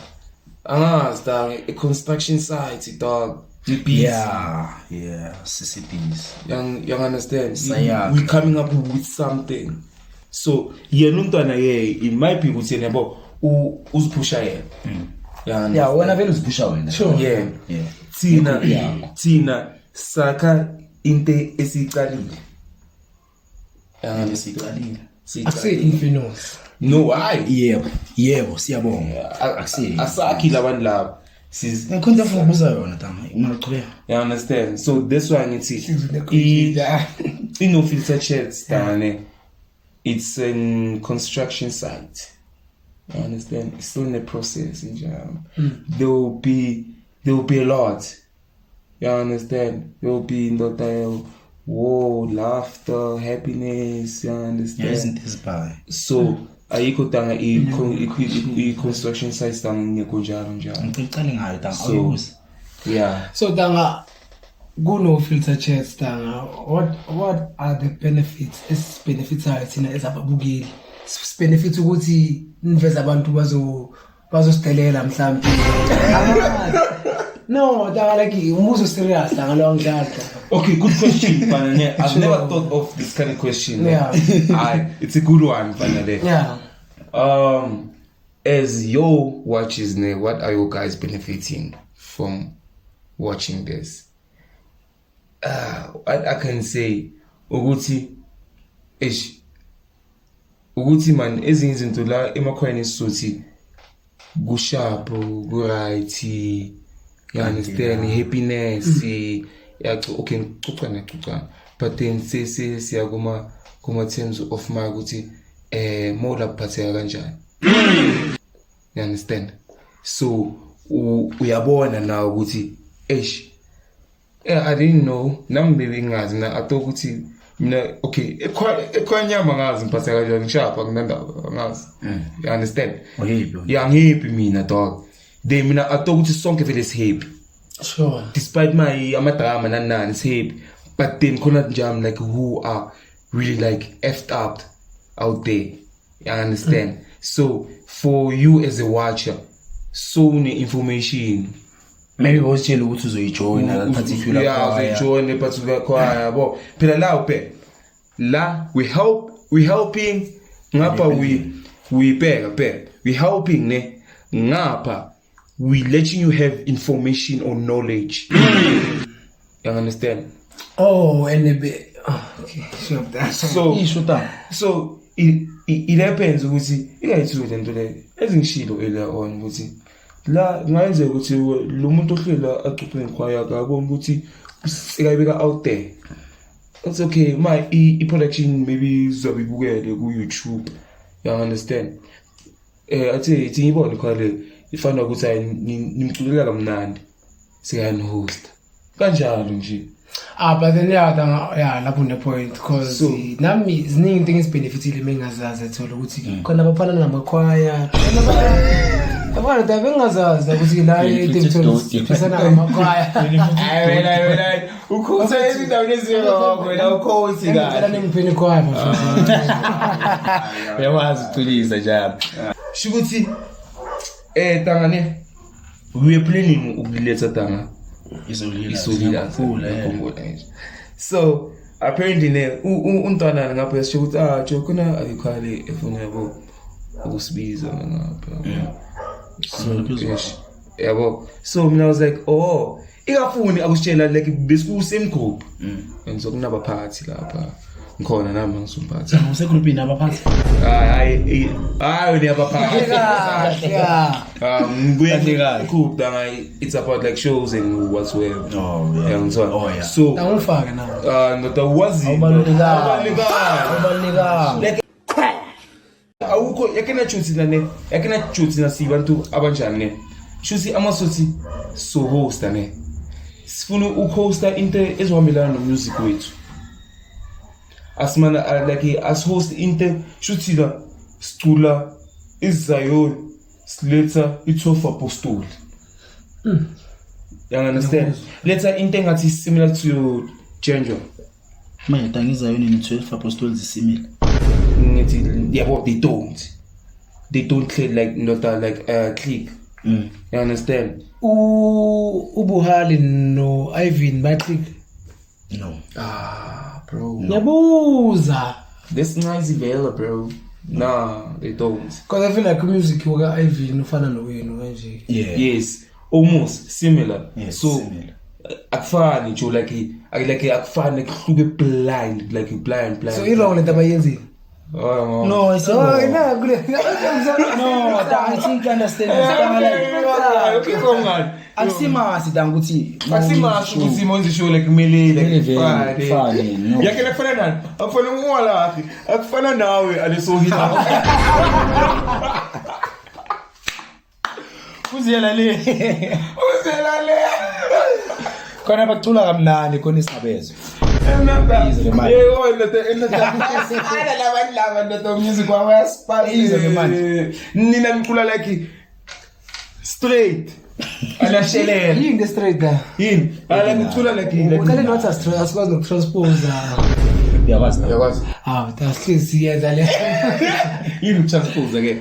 a construction site dog we busy. yeah CCPs You understand? Sayaka. We coming up with something. So yena umntwana it might be ukuthi yena yabo uzipusha yena. yeah wena vele uzibusha wena Yeah. Yeah. Tina saka inte esicalile. Esiqalile. Akuse infamous. No, I. yebo siyabonga akusiyi Asaki labantu labo. ngikhonza ufuna ukubuza yona tama imaqhubeka You understand? So that's why I need no filter chats dane. It's a construction site. You understand? It's still in the process in general. There will be a lot. You understand? There will be in the time laughter, happiness, you understand? isn't this by So ayikho tanga i construction sites tanga ngekonjalo njalo. ngicela ngayo tama So awubuza yeah. So tanga kuno filter chats tanga. What are the benefits? Is benefits are thina ezababukeli. Benefits ukuthi niveza abantu bazosidelela mhlambi. No, like umuzo serious tanga lo ngidlala. Okay, good question, Panane. I've never thought of this kind of question. Yeah. It's a good one, Panane. Yeah. As your watches, what are you guys benefiting from watching this? I can say, Uguti man, ezinye izinto la emakhwayeni suthi kusharp, right, you understand, happiness, okay, but then say kuma terms of my ukuthi more la phatheka kanjani. You understand? So uyabona now ukuthi I didn't know nambe ngazi mina I thought ukuthi mina okay ekhwanyama ngazi ngiphatheka kanjani ngishapha nginanda ngazi. You understand? Yeah, happy mina dog. Then mina I thought ukuthi sonke vele is happy. Sure. Despite my amadrama nanani is happy, but then khona njam like who are really like effed up out there. You understand? So for you as a watcher, so many information. Maybe usitshela ukuthi uzoyijoin that particular choir. Yeah, uzoyijoin a particular choir. Bo phela la we helping ngapha we pega. We helping ne ngapha we letting you have information or knowledge. You understand? Oh, and a bit. Okay, sure. So it happens ukuthi iyayithuka lento le ezingishilo earlier on ukuthi la ngayenze ukuthi lo muntu ohlela axoxe ngikhwaya akabona ukuthi sikayibeka out there. It's okay, my production maybe zobibukele ku YouTube. You understand? Athi ngibone khale ifana ukuthi nimculela kamnandi sikayani host kanjalo nje. But then lapho ne point because nami ziningi things benefitile mengazazi ethola ukuthi khona abaphana namakhwaya abana dabengazazi ukuthi la ethola amakhwaya wena ukhoza izindawo ezingakho wena ukhozi kahle ngiphini khwaya bafana Uyawazi uculisa njalo. Shukuthi tangane we are planning ukuletha tanga isolila so apparently untwana ngapha yasho ukuthi jokuna ayikhali efuna yabo ukusibiza ngapha yabo so mina I was like ikafuni akusitshela like besiku same group and so kunaba party lapha ngikhona nami ngisumphathi Usegroupini abaphathi. hayi uyabaphathi group that it's about like shows and whatsoever. Yeah. So angifake nawo ndoda wazi like awukho yakena chuthi na sibantu abanjani ne shuthi amasothi so host ne sifuna ukhosta into ezohambelana no music wethu asmana like as host into shuthi la sicula izayo siletha ithofa apostoli. You understand? Letha into engathi similar to Genjo. Manje tangizayo ni 12 apostles similar. Yeah, what they don't click like not like click. You understand? Ubuhali no Ivan Batrick. No. Bro. Nyabuza. This nice Vela, bro. Nah, they don't. Because I feel like music yoga Ivan ufana no wenu kanje. Yeah. Yes, almost similar. Yes, so similar. akufani nje like akufani kuhluke blind like blind. So ilo le taba yenzi. No, I said no, I think you understand. Okay, come on. Akusimasi danguthi. Akusimasi ukuthi monzi show like kumele fine. No. Yakena kufana nani? Akufana ngwala akhi. Akufana nawe alesohila. Uziyela le. Khona bacula kamnandi khona isabezo. Nina ngicula like straight alashelela yini the straight da yini ala ngithula like uqale not straight asikwazi nokutranspose Uyakwazi. that's siyenza le yini transpose ke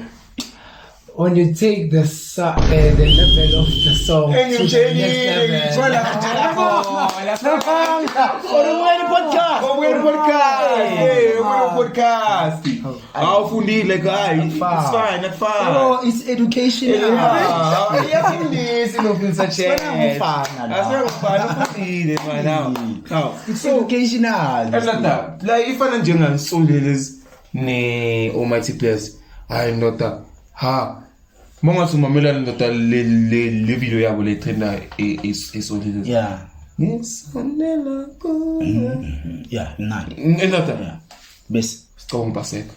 when you take the level of the song to the next level. podcast. Awufundile guys. It's fine, that's fine. Oh, it's educational. Yafundisi nofunza chat. Asengifana ufundile manje. It's educational. Another like ifana njengansondele ne Almighty Players. Hayi ndoda. Ha. Mongathi umamelana ndoda le video yabo le trenda esondele. Yeah. Ngisonela ko. Yeah, nani. Ndoda. Yeah. Bese Stone paseka.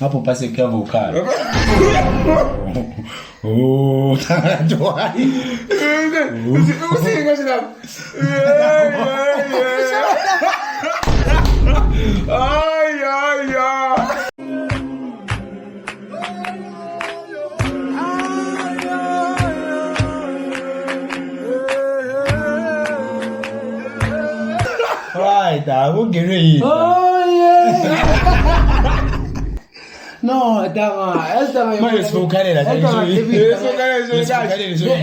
hapo pase kwa vokali. Oh, tawai. Usinga shida. Ay ay ay. Right, ukungene yini? Oh yeah. No, tanga Manje sivukhalela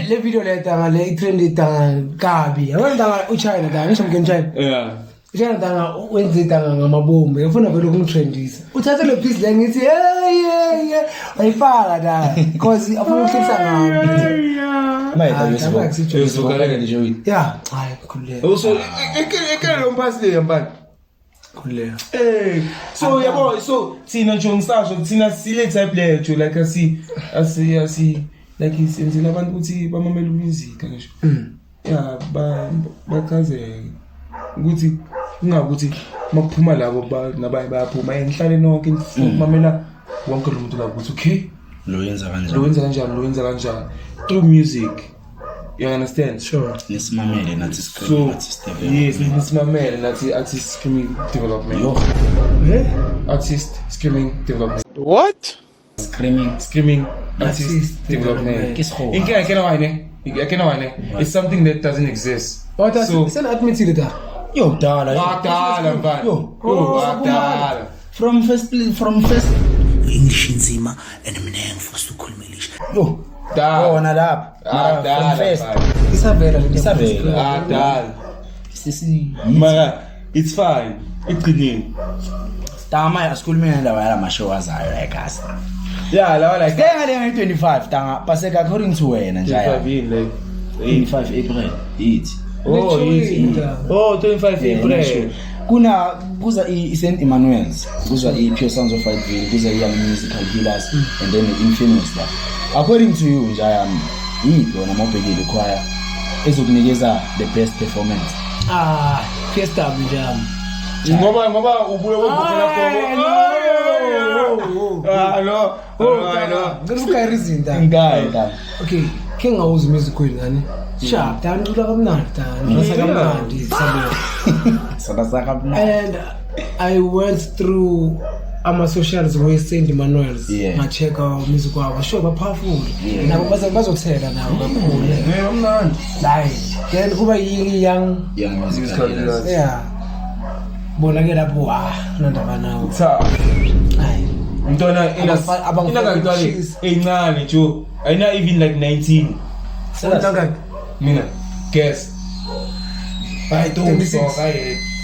le video le tanga le trend tanga kabi yabona tanga uChina tanga ngisho mke China Yeah. uChina tanga wenze tanga ngamabombe yafuna vele ukungitrendisa uthathe le piece la ngithi hey ayifaka da because afuna ukuhlisa ngami sivukhalela nje yini? yeah hayi khuleka Also ekele lo mpasi le yambani. khuleka So yabo so thina nje ngisasho thina sile type le nje like asi like isenzela abantu ukuthi bamamela music ngisho. Yeah bakaze ukuthi ungakuthi makuphuma labo nabaye bayaphuma enhlale nonke mamela wonke lo muntu la ukuthi okay Lo yenza lo wenza kanjani through music. You understand? sure Nisimamele nathi So screen step. yes, nisimamele nathi artist screaming development. Yo, Artist screaming development. What? Screaming artist development. Kisho. I can wine. It's something that doesn't exist. but So sen admit it da yo dala. Wadala man. Yo. Wadala. From first English nzima and mina ngifisa ukukhulumelisha. yo. Dala. Oh, na lapha. From first. isavela le Isavela. Wadala. Sisi. Mara, it's fine. It's clean. Tama asikhulumeni ndaba yala mashow azayo like us. Yeah, like Stay ngale 25 tanga paseka according to wena nje aya. 25 April. It. Oh, easy. Oh, 25 April. Kuna kuza i-St. Emmanuel's, kuza i-Pure Sounds of Whiteville, kuza i-Young Musical Healers, and then i-Infamous la. According to you nje yiphi wona mawubhekile choir ezokunikeza the best performance? fiesta njami Ngoba ubuye webukela no ngikuka reason da Ngaya. okay ke ngawuza music ngani sharp dan ula kamnandi dan rasa kamnandi Sadasaka mna. and I went through ama-socials we-St. Emmanuel's Yeah. nga-check music wabo sure ba-powerful nabo bazokuthela nabo kakhulu like then kuba young Young Musical Healers. yeah bona ke lapho nandaba nawo hayi Mntwana abangifuni encane jo ayina even like 19 Sentangaki? mina guess I don't 26.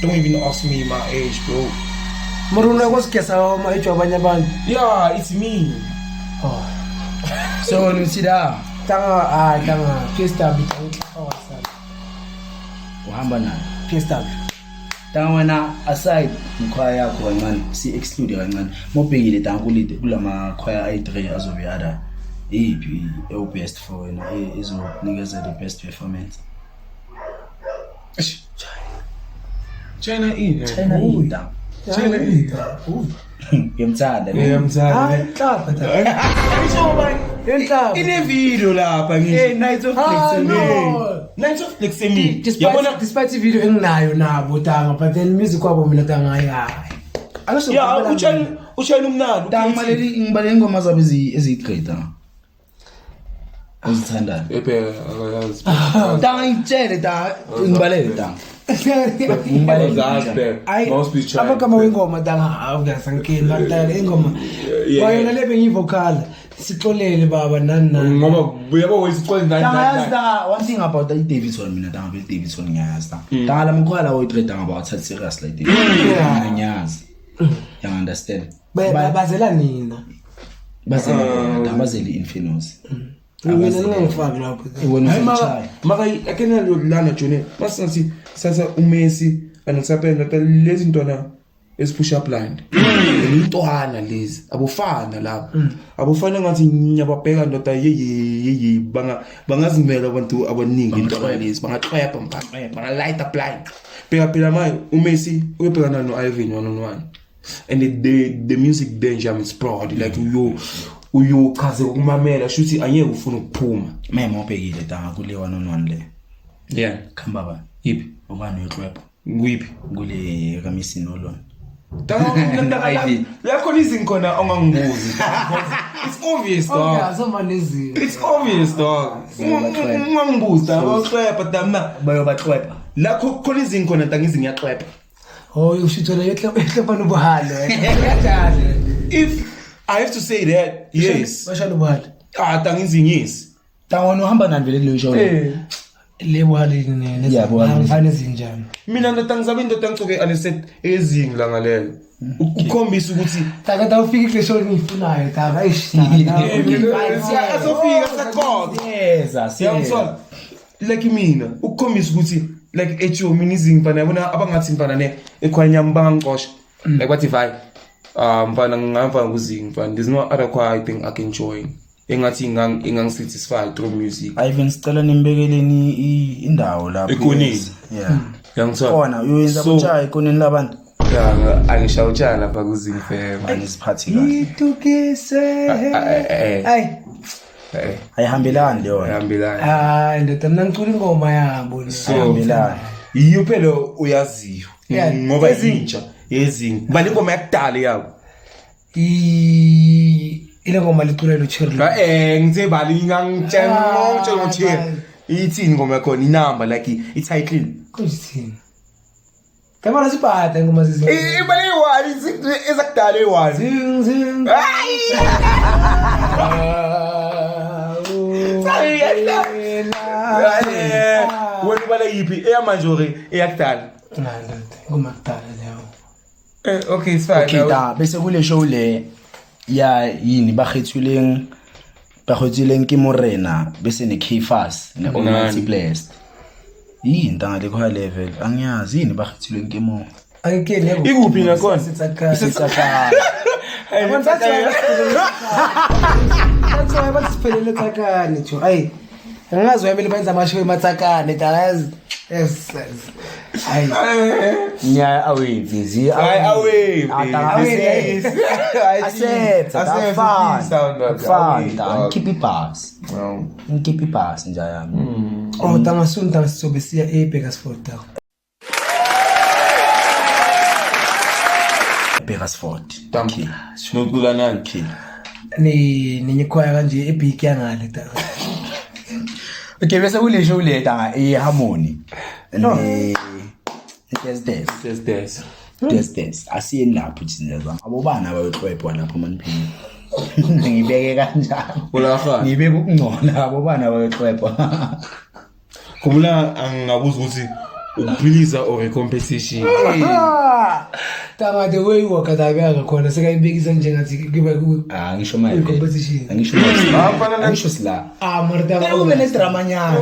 don't even ask me my age bro. Muruna kwasigesa ama-age wabanye abantu Yeah, it's me. So nimsida tanga PSW uhamba nayo. PSW Tanga wena aside mkhaya yakho kancane si exclude kancane. Mobhekile tanga kulide kulama choir i3 azobe ada. Iphi best for wena ezonikeza the best performance? China in. China ida. Ngimthanda. Ine video lapha ngisho. Night of Flex me. Yabona despite video enginayo nabo tanga but then music wabo mina tanga yayi yeah uchayina umnandi Tanga maleli ngibale ingoma zabo eziyiqeda. uzithandana akayazi tanga ngitshele tanga ngibalele tanga abagama wengoma tanga awuyasankeni matala ingoma wayona lebe ngivocal sixolele baba nani ngoba uyabo wesixole tanga one thing about the Davidson mina tanga be Davidson ngiyazi tanga la mkhwala wo trade tanga about that serious like this ngiyazi you understand bazela nina bazeli Infinos mina ngifaki lapho maka akena lo lana jone masingathi sasa uMessi anisapenda lezi ntwana ezipusha up blind intwana lezi abufana lapha abufana ngathi nyababheka ndoda yeye bangazimela abantu abaningi intwana lezi bangaxhweba banga light up blind phela manje uMessi uyebhekana no Ivan 1-on-1 and the music danger is broad like uyochaze ukumamela shuthi angeke ufune ukuphuma mema ubhekile tanga kule 1-on-1 le yeah khamba ba yipi ubani yoxwebo ngiphi kule kamisi nolon yakho izinkhona ongangibuzi it's obvious dog it's obvious dog ungangibuza abaxweba dama bayobaxweba lakho khona izinkhona tangizi ngiyaxweba ushithola yehlepha nobuhalo if I have to say that yes bashalo buhalo tangizi yes tanga uhamba nani vele kulo show lebo halini ngifane zinjani mina ngitangizabe into tangithoke aniset ezingi la ngalelo ukukhombisa ukuthi taka ufika ikesho ngifunayo taka asofika sakho siyamthola like mina ukukhombisa ukuthi like echo mina izingifana yabona abangathi ngifana ne ekhwanyama bangangqosha like what if I mfana ngingava ukuzingifana there's no other choir I think I can join engathi ingangisatisfy through music Ivan sicela nimbekeleni indawo lapho ekoneni yeah yangithola khona uyenza kutshaye ekoneni labantu yeah angishawutshala lapha kuzingifema angisiphathi kahle itukise ayihambelani leyo ayihambelani ndoda mina ngicula ingoma yabo ayihambelani yiyo phela uyaziyo ngoba intsha yezingi bale ingoma yakudala yabo ile ngoma licula loCherry ngithe bali ngangitshela ukuthi ithini ngoma yakho inamba like ititle kusithini kamara siphatha ngoma zizi ibale wali ezakudala ewali zing wena bala yipi eyamajori eyakudala ngoma kudala leyo okay it's fine okay da bese kule show le ya yini bagethuleng ke Morena bese ne Kfast ne Almighty Blessed yini tanga le kwa level angiyazi yini bagethuleng ke mo angikene ikuphi nakhona sitsaka that's why basiphelele tsakane jo ayi angazi wayebele benza amashow ematsakane takazi yes ayi nya away busy away keep it pass nja yami tanga sunta sizobe siya eBekersford ta Bekersford okay sinokula nani ni khoya kanje ebig yangale ta okay bese kule show le tanga Harmony Des asiyeni lapho thina abobana abayoxwebwa lapho maniphini ngibeke kanjalo ulafa ngibeke ukungcola abobana abayoxwebwa kumula angabuza ukuthi ukuphilisa or competition tanga the way wakadabeka khona sekayibekisa njengathi kuba ngisho manje competition angisho sila marta ube ne drama nyana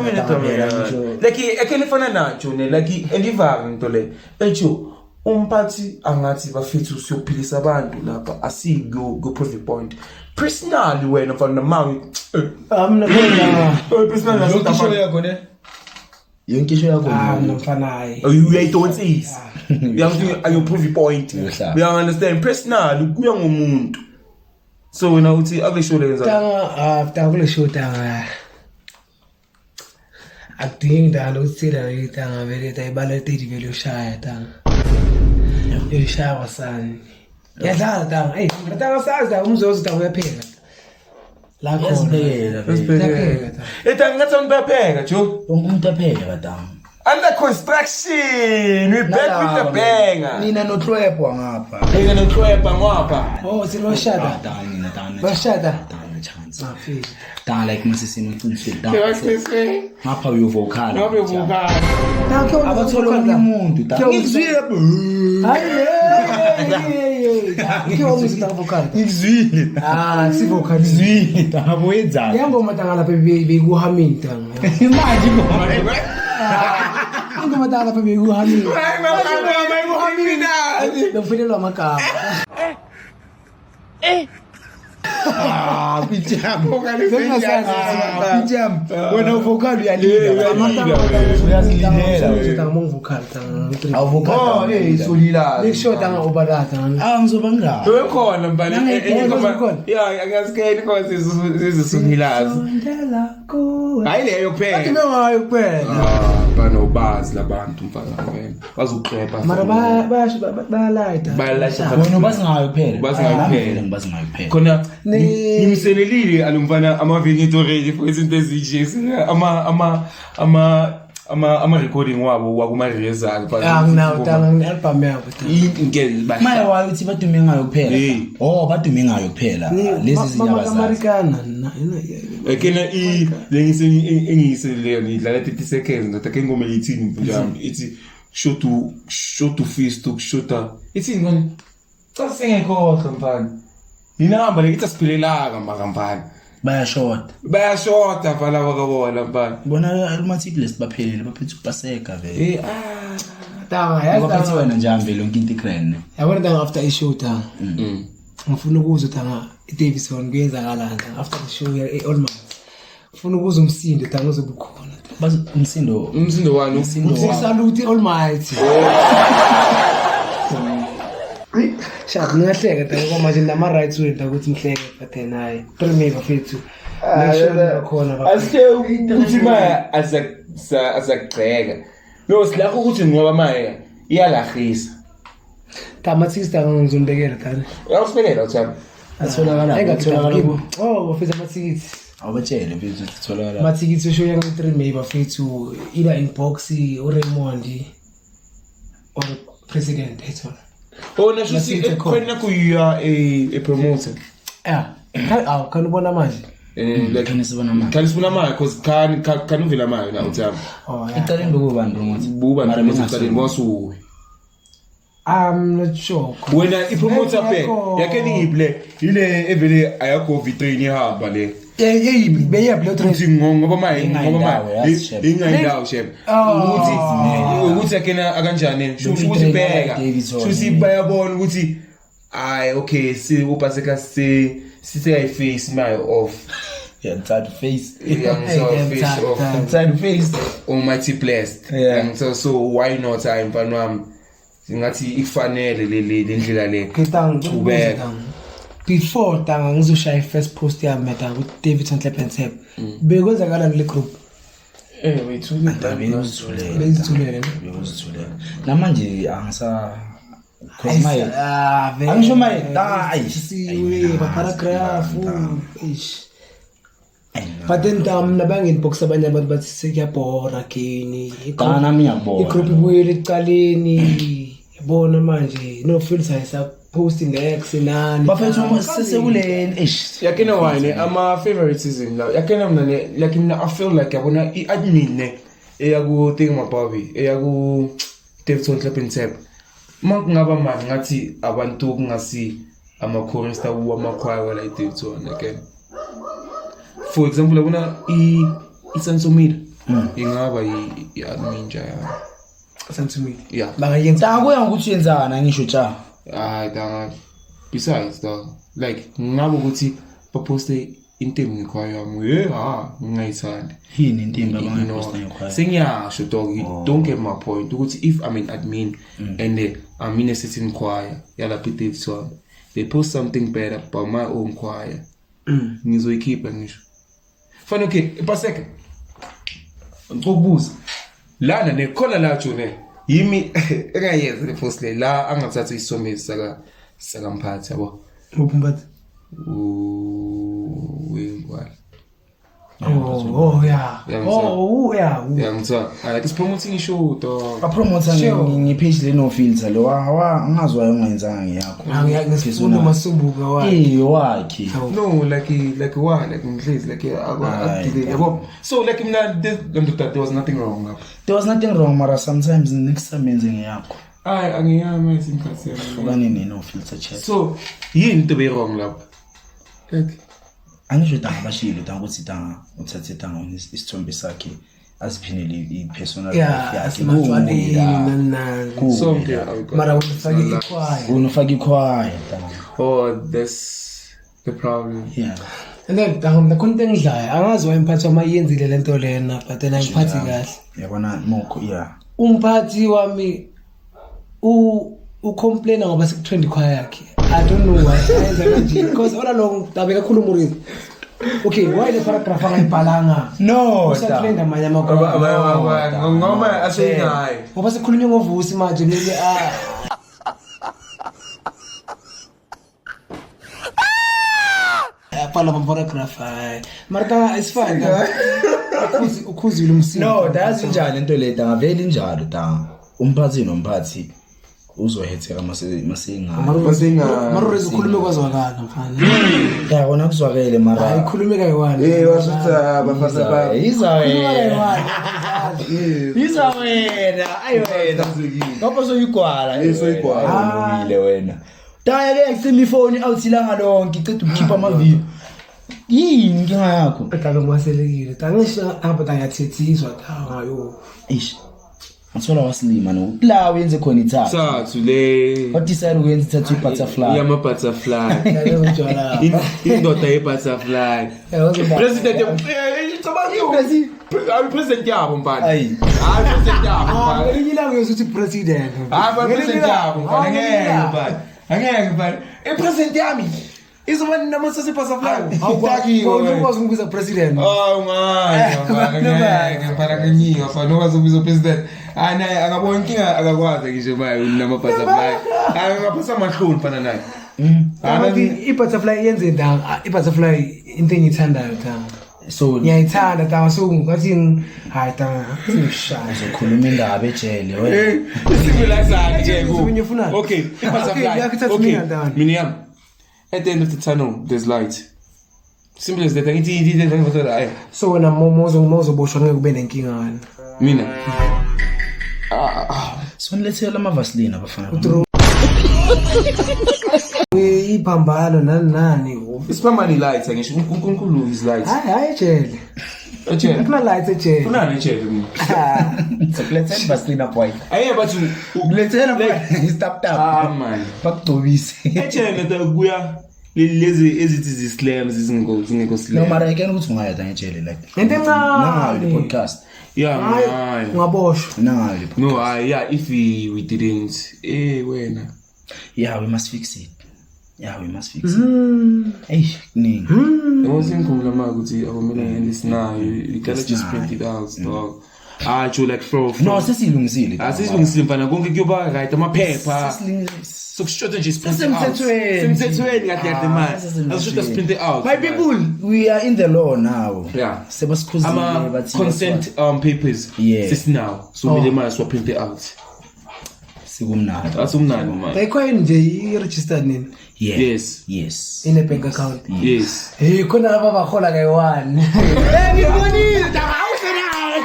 like ekelefana nacho ne like endivaga into le echo umphathi angathi bafethu siyophilisa abantu lapha asigo profit point personally wena mfana mama amna bona personally yonke yakho ne yonke yakho mfanayi you don't say you have to your profit point we understand personally kuya ngomuntu so wena uthi akule show lenza tanga kule show tanga acting dalo sira tanga vele tayibala tedi vele ushaya tanga ushaya wasani yadlala tanga tanga saza umzozo tanga uyapheka La khona. Yasibhekela babe. Yapheka ta. Eta ngathi ngiyapheka jo. Umuntu apheka tama. Under construction. We back with the banger. Nina nohlwebwa ngapha. Nina nohlwebha ngapha. Oh, sinoshada. Tana tana. Bashada. Tana chance. Afika. Tana like masisini uqinisile tana. Kewasese. Ngapha uyovokala. Ngabe vuka. Abathola umuntu tana. Ngizwile Ah, sivokali. Ngizwile tana boyenza. Yangoma tangala pe bekuhamini tanga. Imagine ngoma. Yangoma tangala pe bekuhamini. Ngifanele amagama. Bijam. Bijam. Wena uvokala uyalila. Uyazilindela mongivokala tanga. Awuvokala. Solila. Make sure tanga ubarata. Ngizoba ngapha. Wekhona mbali. Yeah, angasikeni konke sizisunilazi. Hayi leyo kuphela. Ngayo kuphela. Banobazi labantu mfana wena. Bazoqhepha. Mara bayalayita. Bayalayita. Wena basingayo kuphela. Basingayo kuphela. Basingayo kuphela. Khona ngimselelile alumfana amavini already for izinto ezinje ama recording wabo wakumareza Anginawo tanga album yabo. ingel Maye basha wayo uthi badume ngayo kuphela. Badume ngayo kuphela. Lezi zinyaba Americana. ekena lengiseleleyo ngidlala 30 seconds ndatake ingoma yithini njalo ithi show to face to shota ithini ngone xa singekho mfana inamba le itsiphelelanga makamfana bayashota vala wakabona mfana bona almaticlist baphelele baphethe ukupaseka vele. Tanga yazi Baphethe tanga. wena njambe lonke into ikrene. Yabona tanga after ishow tanga. Ngifuna ukuzwa tanga iDavison kuyenzakalana tanga after the show ya Allman. Ngifuna ukuzwa umsindo tanga uzobukhona. Bas umsindo wani Salute Almighty. Shaka ngiyahleka tanga ngoba manje ndama rights wethu ukuthi ngihleke but naye. Premier bafethu. Make sure bakhona asike uthi maya azagceka no silakho ukuthi ngoba maya iyalahisa Tamathisi tanga ngizombekela tanga. uyawusibekela uthaba atholakala. Engatholakala. Oh, bafethu amathikiti. Awubatshele mfethu utholakala. Amathikiti show yang 3 May bafethu ila inbox uRaymond or president ethola. nasho si khona kuya a promoter Kan ubona manje. like Khani sibona manje. can sibona maya cause can uvela maya na uthaba Oh yeah. Icaleni bekubantu promote. buba Mara promoter bengaso. tani bosuwe I'm not sure. wena ipromoter pe yake niyiple ile evele ayakho vitrine ihamba le Beya blood uthi ngoba manje ingayindawo chef ukuthi akena akanjani shuthi bheka shuthi bayabona ukuthi okay si upaseka si face mayo off Inside face. face off Inside face. almighty blessed and so why not mfana wami ngathi ifanele le ndlela le Ketang before tanga ngizoshaya first post yami meta with Davidson Tap. Bekwenzakala le group. wethu Bezithulele. Namanje angisa cause my angisho my siwe paragraph ish. But then nabanginbox abanye abantu bathi sekuyabhora kini. nami ngiyabona. Igroup ibuyele ecaleni. Yabona manje no feels ayisa posting X nani. bafethu sesekuleni yakena wine ama favoritism la yakena mina like mina I feel like yabona iadmin eyaku think mababi eyaku Davidson Tap makungaba manje ngathi abantu kungasi ama chorister wamakhwaya la Davidson again for example yabona iSansomida ingaba iadmin nje Sansomida yeah bangayenza kuya ngokuthi uyenzana ngisho cha. danga besides dog like ngabo ukuthi baposte into ngikhwaya yami ngingayithandi Yini intimba abangayiposta ngekhwaya. sengiyasho dog you don't get my point ukuthi if I'm an admin and I'm in a certain choir yalapha Davidson they post something better about my own choir ngizoyikhipha ngisho fana okay ipaseke ngokubuza lana nekhona la jone yimi engayenza le post le la angathatha isomezi saka mphathi yabo ngopumbathi Wingwall. Oh yeah. Yeah, ngithiwa like is promoting ishow to. Apromote ngipage le no filter lo angazwa yongenzanga ngiyakho. Ngisifundo masumbuka wakhe. Wakhe. No, like what? Like English, like so like there was nothing wrong. There was nothing wrong, mara sometimes next time enzenge yakho. Angiyama izinkathi. Ukanini no filter chat. So yini to be wrong lapho? Like angisho tanga bashilo tanga ukuthi tanga uthathe tanga isithombe sakhe aziphinele i-personal life yakhe so mara ufake ikhwaya. Unofaka ikhwaya tanga. Oh, that's the problem. Yeah. And then the content engidlayo angazi wayimphathi wami ayenzile lento lena but then ayiphathi kahle. Yabona moko yeah. Umphathi wami complain ngoba sekutrend ikhwaya yakhe. I don't know why ayenza kanje because all along tabe kakhulu Murizo. Okay, why the paragraph angayibhalanga? No, usatrend amanye amakhono. Ngoma aseyihayi. Ngoba sikhulunywe ngovusi manje manje Pala paragraph Marta is fine. Ukhuzile umsini. No, that's njalo into le tanga vele njalo tanga. Umphathi nomphathi uzohetheka masinga. Murizo ukhulume kwazwakala mfana. Ya kona kuzwakele mara. Ayikhulume kayiwani. Wasutha bafasa ba. Izawena. Ayiwena. Ngoba soyigwala. Soyigwala. Ngile wena. Taya ke kusima ifoni awuthilanga lonke icede ukukhipha amavideo. Yini inkinga yakho? Ekabe ngwaselekile. Tangisho apha tangathethizwa ngayo. Eish. Ngithola wasilima no. La wenze khona ithathu. Thathu le. What decide ukwenza ithathu butterfly? Yama butterfly. Ngiyajwala. Indoda ye butterfly. President president yabo mfana. Ayi. President yabo mfana. Ngelinye uyosuthi president. President yabo mfana ngeke mfana. Angeke mfana. President yami izobona namasasi butterfly. Awukwazi ukubiza president. Oh man. Ngeke mfana kanyiwa mfana nokubiza president. Angabona inkinga akakwazi ngisho bayo nama butterfly. Angaphasa amahloni mfana naye. I-butterfly yenze ndanga. I-butterfly into engiyithandayo tanga. So ngiyayithanda tanga so ngathi hayi tanga ngishaya uzokhuluma indaba ejele wena. Simulaza nje ku. Okay, butterfly. Okay. Miniam. At the end of the tunnel there's light. Simple as that. Ngithi so wena mozo boshwa ngeke kube nenkinga ngani. Mina. Sonilethela amavaseline abafana. Iphambano nani. Isipambani lights angisho uNkulunkulu is lights. Hayi ejele. Ejele. Kuna lights ejele. Kuna ejele mina. Let's vaseline boy. Aye but Letela boy. Stop. Man. Bakugcobise. Ejele ntakuya lezi ezithi zislams zingekho slam. No mara yekena ukuthi ungayada ngejele like. Into Nangayo encane. le podcast. Yeah, man. Ungaboshwa. Nangayo le podcast. No, yeah, if we didn't wena. Yeah, we must fix it. Hey, ning. It wasn't cool ukuthi akumele ngisinayo. You gotta just print it out, dog. You like from. No, sesilungisile. Asilungisile mfana konke kuyoba right amaphepha. Sokushotha nje print out. Semthethweni kahle man. Asisho print it out. My people, we are in the law now. Yeah. Sebasikhuzile bathi consent papers. Yeah. Since now. So we must print it out. Sikumnandi. Asumnandi man. Ayikhoyini nje i-registered nini? Yes. In a bank account. Yes. Hey, khona laba bahola kayi-1. Ngibonile awusenayo.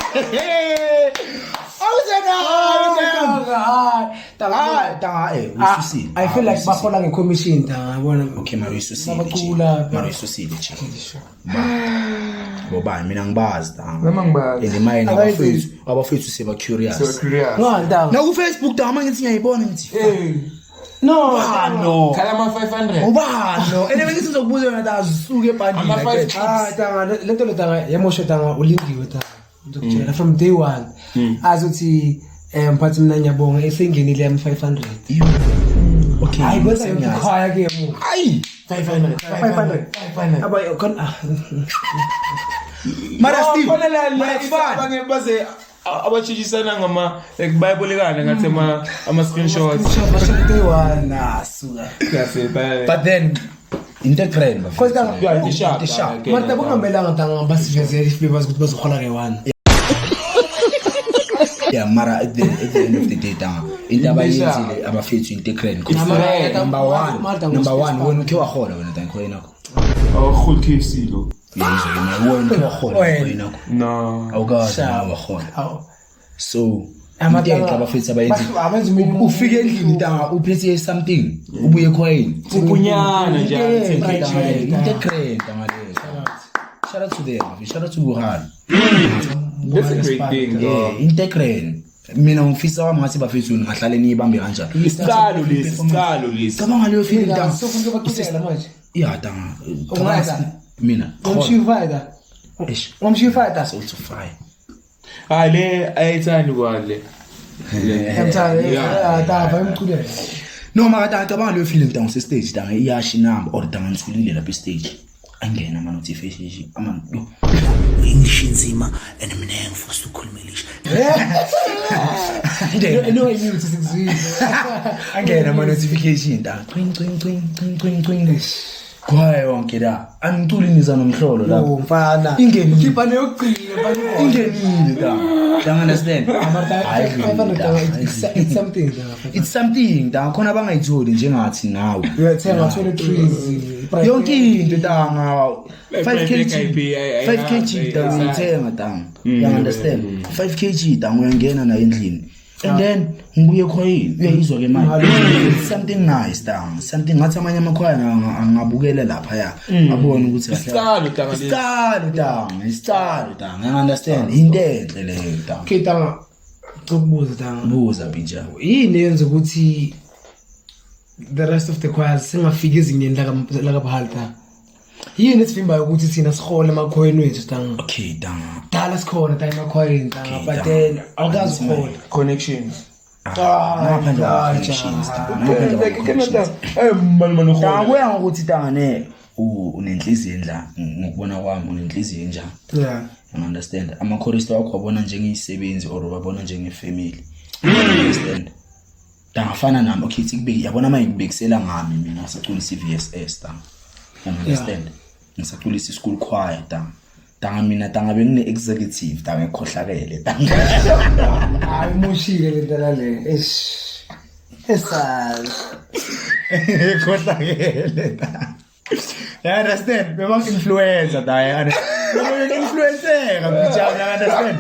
Ususile. I feel like bahola nge-commission tanga yabona. Okay, mara ususile. Babacula. Mara ususile nje. Boba mina ngibazi tanga. Noma ngibazi. Elimine abafethu seba curious. Ngani tanga? Na ku Facebook tanga ngithi ngiyayibona ngithi. No. Khala ama 500. Ubano. Ene bengithi ngizokubuza wena tazisuke ebandini. Ama 5 chips. Tanga lento le tanga yamosho tanga ulindiwe tanga. Ngizokutshela from day 1. Azothi mphathi mina ngiyabonga esengenile yami 500. Okay. Hayi kwenza ikhaya ke mu. Hayi 500. Aba khona Mara Steve. Bange baze abachishisana ngama like bayibolekana ngathi ama screenshots. day 1 asuka. Yes, But then into grand bafethu Yeah, the sharp. The sharp. mara tabo kungamelanga tanga basivezele if bebazi ukuthi bazohola ke-1 yeah mara at the end of the day tanga into abayenzile abafethu into grand number 1 wena ukhe wahola wena tanga khoyena Goed KFC lo. yezwe yena wena ukhe wahola khoyena No. awukazi wahola so Amata- into abafethu abayenzi abenza umuntu ufike endlini tanga uphethe something ubuye khoyini Upunyana nje. into grand tanga leyo shout out to them shout out to Burhan. That's a great thing. Yeah, integral. Mina ngifisa wami ngathi bafethu ngahlale niyibambe kanjani. Isicalo lesi. Cabanga leyo feeling Mina tanga. sokufuna bakutshela manje Yeah, tanga. Ungayenza? Mina. umshifayda Eish. umshifayda So to fry. Ale ayithandi kwale. tava imculela No mara tanga cabanga leyo feeling tanga se stage tanga iyashi namba or tanga ngisulile lapha stage. Angena ama notification ama English inzima and mina ngifisa ukukhulumelisha. no imute sikuzwile angena ama notification tanga. Twing. Kwaye yonke la. Angiculi nomhlolo la. mfana Ingeni. khipha neyokugcina manje Ingenile tanga. You understand? it's something It's something tanga khona abangayitholi njengathi nawe. uyathenga 23 Yonke into tanga 5 kg I 5 kg tanga uyithenga tanga. You understand? 5 kg tanga uyangena na endlini. And then ngibuye khoyini uyayizwa ke manje. It's something nice tanga. Something ngathi amanye amakhaya angabukela lapha ya. Abone ukuthi Isicalo tanga lesi. Isicalo tanga. You understand? Into enhle leyo tanga. khitanga ukubuza tanga Buza pinja. yini yenza ukuthi the rest of the choirs singafiki ezingeni la kaBhalta yini esivimbayo ukuthi thina sihole emakhoyeni wethu tanga Okay tanga. dala sikhona tanga emakhoyeni tanga but then awukazi ukuhola Connections. Ngaphandle connections tanga. Tanga kuya ngokuthi tanga ne unenhliziyo endla ngokubona kwami unenhliziyo enjani. yeah You understand? Ama chorister wakho wabona njengeyisebenzi or wabona njengefamily. You understand? Tangafana nami okay sikubeki yabona manje ngibekisela ngami mina ngisacula VSS tanga. You understand? Ngisacula school choir tanga mina tanga bengine executive tanga ekhohlakele tanga. hayi moshile le ndala le esal Ekhohlakele tanga. You understand? Beba influencer tanga. Beba influencer ngabijana you understand?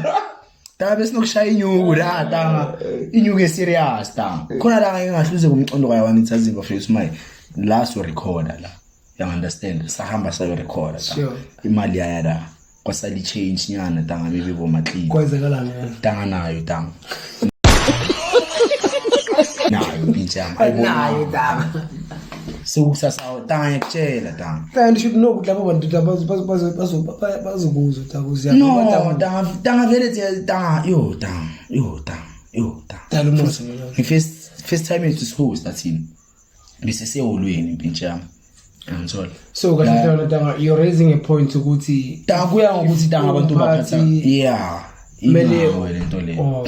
Tanga besinokushaya inyuku la tanga. Inyuku eserious tanga. Khona la ngingahluze kumcondo kwayo wangithaziva futhi manje la so recorder la. You understand? Sahamba sayo recorder tanga. Sure. Imali yaya kwasali change nyana tanga maybe boma clean. kwenzekala ngani Tanga nayo tanga. Nayo pinjama. nayo tanga Sokusasa tanga yakutshela tanga. and you should know ukuthi labo bantu bazobuza ukuthi No, tanga vele tanga yo tanga. dala umusa First time to school stathini. Bese seholweni impintshama. Ngithola. so kahle tanga you're raising a point ukuthi Tanga kuya ngokuthi tanga abantu baphatha. Umphathi- Yeah. Kumele- Imali lento le. oh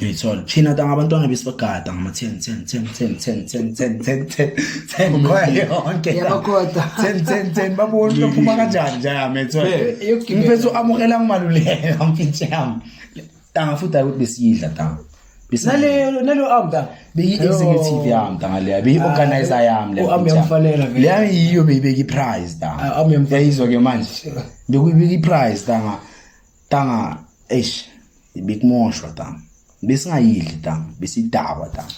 Ngithola. Thina tanga abantwana besibagada ngama 10 kwaye yonke. Yabakhoda. 10 babona uphuma kanjani nje yamethola. Yokugibela. Mfethu amukela ngimaluleka mfitshami. Tanga futhi ukuthi besiyidla tanga. nalo amda Beyi executive yami tanga le, beyi organizer yami le. Ami yamfanela vele. Le yiyo beyibeka iprize tanga. Ami yamfanela. Yayizwa ke manje. Bekuyibeka iprize tanga ibikumoshwa tanga. Besingayidli tanga, besidakwa tanga.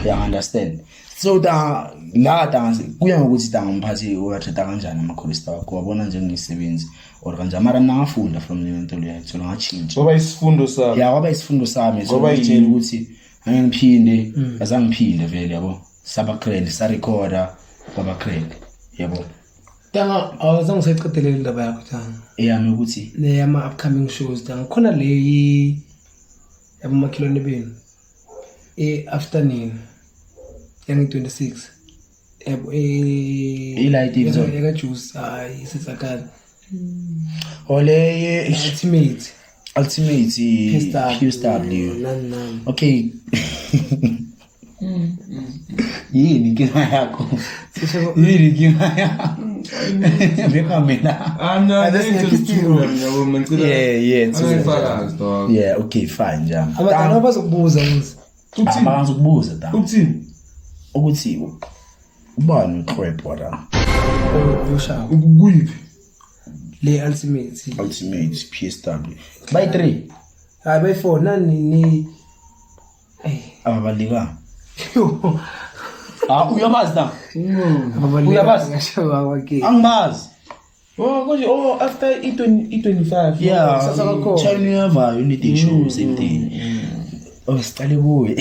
You understand? So tanga la tanga kuya ngokuthi tanga umphathi uyathatha kanjani amakholister wakho wabona njengesebenzi or kanjani mara nangafunda from lento leyo thola ngachinja. Ngoba isifundo sami. Ya kwaba isifundo sami so Ngoba ngitshela ukuthi angiphinde azangiphinde vele yabo saba credit sa recorder kwaba credit yabo tanga awuzange usayiqedelela indaba yakho tanga eyami ukuthi neyama upcoming shows tanga khona leyi yabomakhelwane benu afternoon yang 26 Light Episode. eka juice hayi sitsakala ole ultimate PSW nani okay yini inkinga yakho Yini kinga. Beka mina. I'm not That's into like the a two, man. Yeah, okay, fine njani. Abantwana bazokubuza ukuthi Abangazokubuza ta. Uthini? Ukuthi ubani uCrep wala. ushawa Ukuyiphi? le ultimate. Ultimate PSW. By 3. Hayi by 4 nani Ababalika. Uyabazi ta. Uyabazi ngashawa kwake. Angibazi. Oh, after E25. Yeah, Sasa kakho. China yava unity show same thing. Siqale kuwe.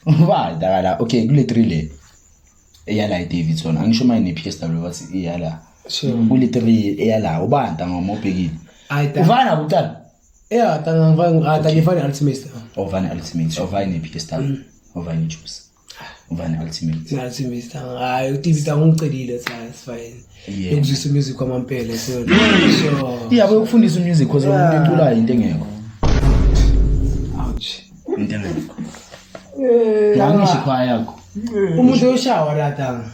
Ubada kala. Okay, kule 3 le. Eyala iDavidson. Angisho manje nePSW bathi iyala. Sure. Kule 3 eyala ubanda ngomobhekile. Ayita. Uvana kuqala. Yeah, tangifani ultimate. Ovane ultimate, ovane PSW, ovane juice. Ovane ultimate. Ultimate. Hayi uTV tangicelile it's fine. Yeah. Yokuzisa music kwamampela so. Sure. Yeah, bayokufundisa music because umuntu eculayo into engekho. Ouch. Into engekho. Yangisho ikhaya yakho. Umuntu oshawa ratanga.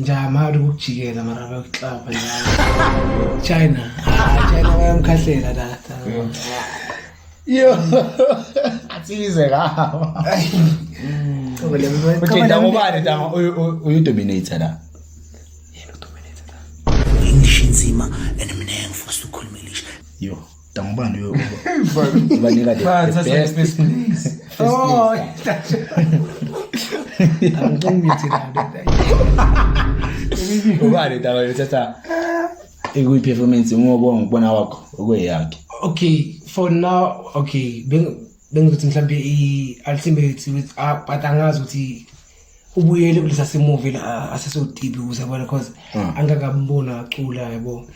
Njama ukujikela mara bayokuxapha njalo. China bayamkhahlela data. Yo. Atsize ngawo. Okay, ngobani dama uyu-dominator la. English inzima and mina ngifusa ukukhulumelisha. Yo, ngobani ubanika the best. Oh. Angongimithi Ubani dama uthatha ekuyi-performance ngibona wakho okweyakhe. Okay, for now, okay, bengizothi mhlambe i-ultimate with but angazi ukuthi ubuyele kulesa semovie la asesodibi uzabona because angakambona acula yabo.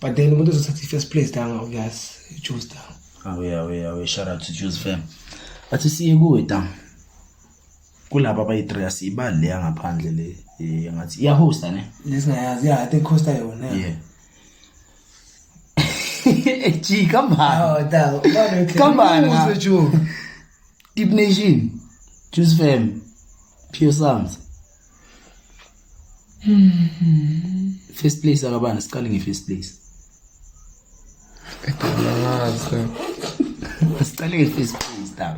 But then umuntu uzothatha i-first place danga obvious choose down. Awe shout out to Juice Fam. Athi siye kuwe dama. Kulaba abayi-3 asibali le ngaphandle le ngathi iyahosta ne. Lesingayazi yeah I think Costa yona. Yeah. G, come on. Oh, da. Come on. Uze Joe. Deep Nation. Juice Fam. Pure Sounds. First place akabana siqale nge-first place. Siqale nge-first place dog.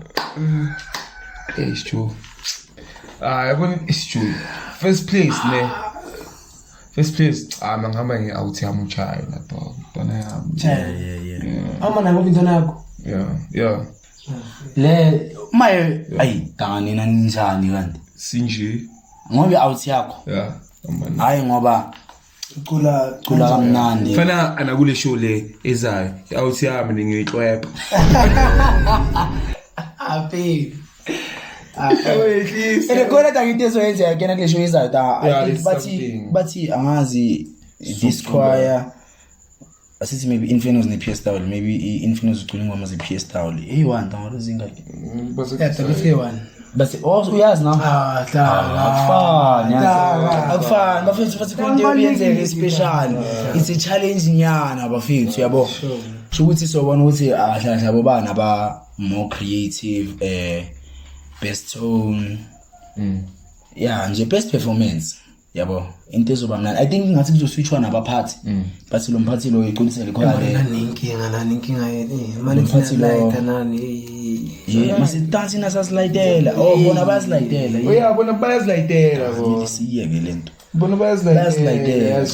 It's true. It's true. First place, ne. First place, mangihamba nge-out yami uChina dog. Ntwana yami. Yeah. Amana ngoba intwana yakho. Yeah. Le maye ayi danga nina ninjani kanti? Sinje. Ngoba out yakho. Yeah. Hayi ngoba Cula kamnandi. Fana anakule show le ezayo. I-out yami ngiyihlwepha. Babe. Ekhona into ezoyenza yena kule show izayo da. Yeah, I think bathi angazi this choir asithi maybe Infernals ne PSW maybe Infernals ucula ingoma ze PSW hey1 dawalo zingaki Yeah, the one. but also uyazi na akufani bafethu futhi into yenzeke special it's a challenge nyana bafethu yabo sho ukuthi sobona ukuthi ahlahla bobana ba more creative best tone yeah nje best performance yabo into ezoba mnandi I think ngathi kuzoswitchwa nabaphathi but lo mphathi lo iqinisele khona le Ninkinga manje light nani yeah masidansi nasasilidela bona bayasilidela Bona bayazilayitela bo. siyeke lento Bona bayazilayitela.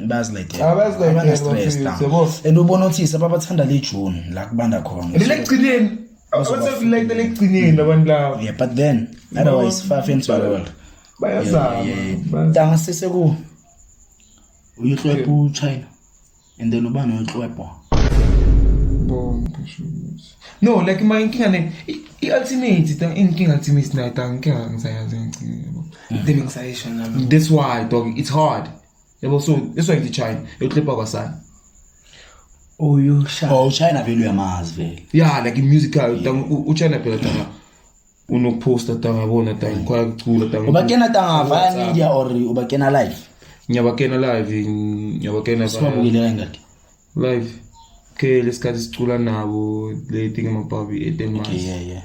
Bayasilidela and ubona ukuthi sababathanda le June la kubanda khona Lekugcineni. Awusazilayitela lekugcineni abantu laba. yeah but then otherwise far into the world Bayazama. danga seseku uyihlwepha uChina and then ubani uyihlwepha No, like my inkinga i-ultimate inkinga ultimate night inkinga ngisayazi ngicingile. Then ngisayisho nami. That's why dog it's hard. Yabo so that's why ngithi China yokuhlepa kwasana. Oh you sha. China vele uyamazi vele Yeah, like in musical uChina phela tanga unoposta tanga yabona tanga kwacula tanga. ubakena tanga via media or ubakena live Nyabakena live sibabukile kangaki live. Okay, lesikhathi sicula nabo le thing amababi eThemas. yeah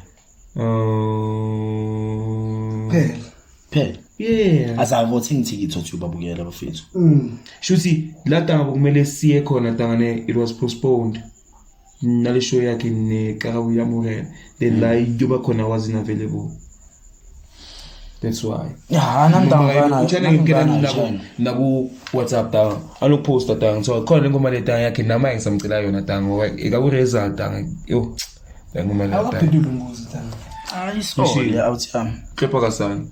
phela yeah azavothingi ticket othi ubabukela bafethu shuthi la tanga kumele siye khona tangane it was postponed nale show yakhe ne Karabo ya Morena then la yoba khona wasn't available. That's why. ya namntanga Uchane ngikena naku WhatsApp tanga aloposta tanga so khona ngoma le tanga yakhe nama ngisamcela yona tanga ikaku result tanga yo la ngoma la tanga awaphendula umbuzo tanga ayisole awuthi klepa kasani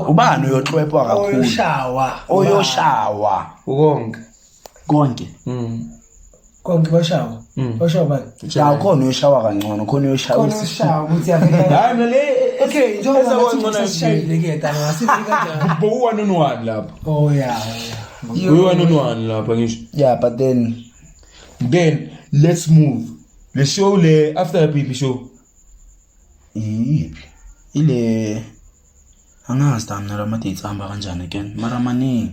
ubani uyoxwepha kakhulu oyoshawa konke konke bashawa bani la khona uyoshawa kancane khona uyoshawa ukuthi yavela hayi le okay njengoba sishayile ke tanga ngasifika kanjani bo 1-on-1 lapha oh yeah we 1-on-1 lapha ngisho yeah but then let's move the show le after the PP show ile angazi damna la dates amba kanjani again mara maningi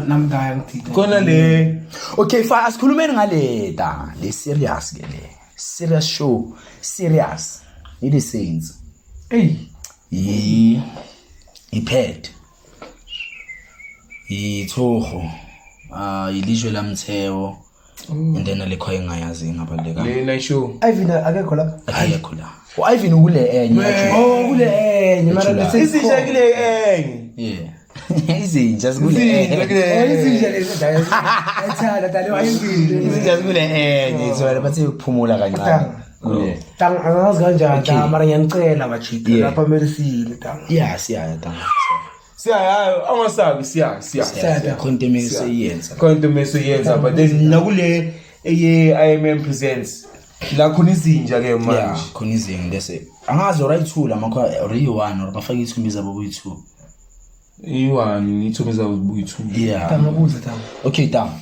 namngaya ngithini khona le okay fa asikhulumeni ngaleta le serious ke le serious show serious it is saints iphet ithoho ilizwe lamtheo and then le khoye ngayazi ngabaleka le night show Ivan akekho lapha akekho la Ivan ukule enye kule enye mara bese isishakile enye yeah izinja zikule izinja lezi ayithanda talewa izinja zikule enye so bathi ukuphumula kancane kule tanga angazi kanjani tanga mara ngiyanicela bajika lapha Merisile tanga siyaya tanga siya amasabi siya content meseyenza but then nakule eye IMM presents la khona izinja ke manje khona izinja bese angazi right tool amakho re1 or bafaka ithumbiza bobu2 i1 ngithumbiza bobu2 yeah tanga buza tanga okay tanga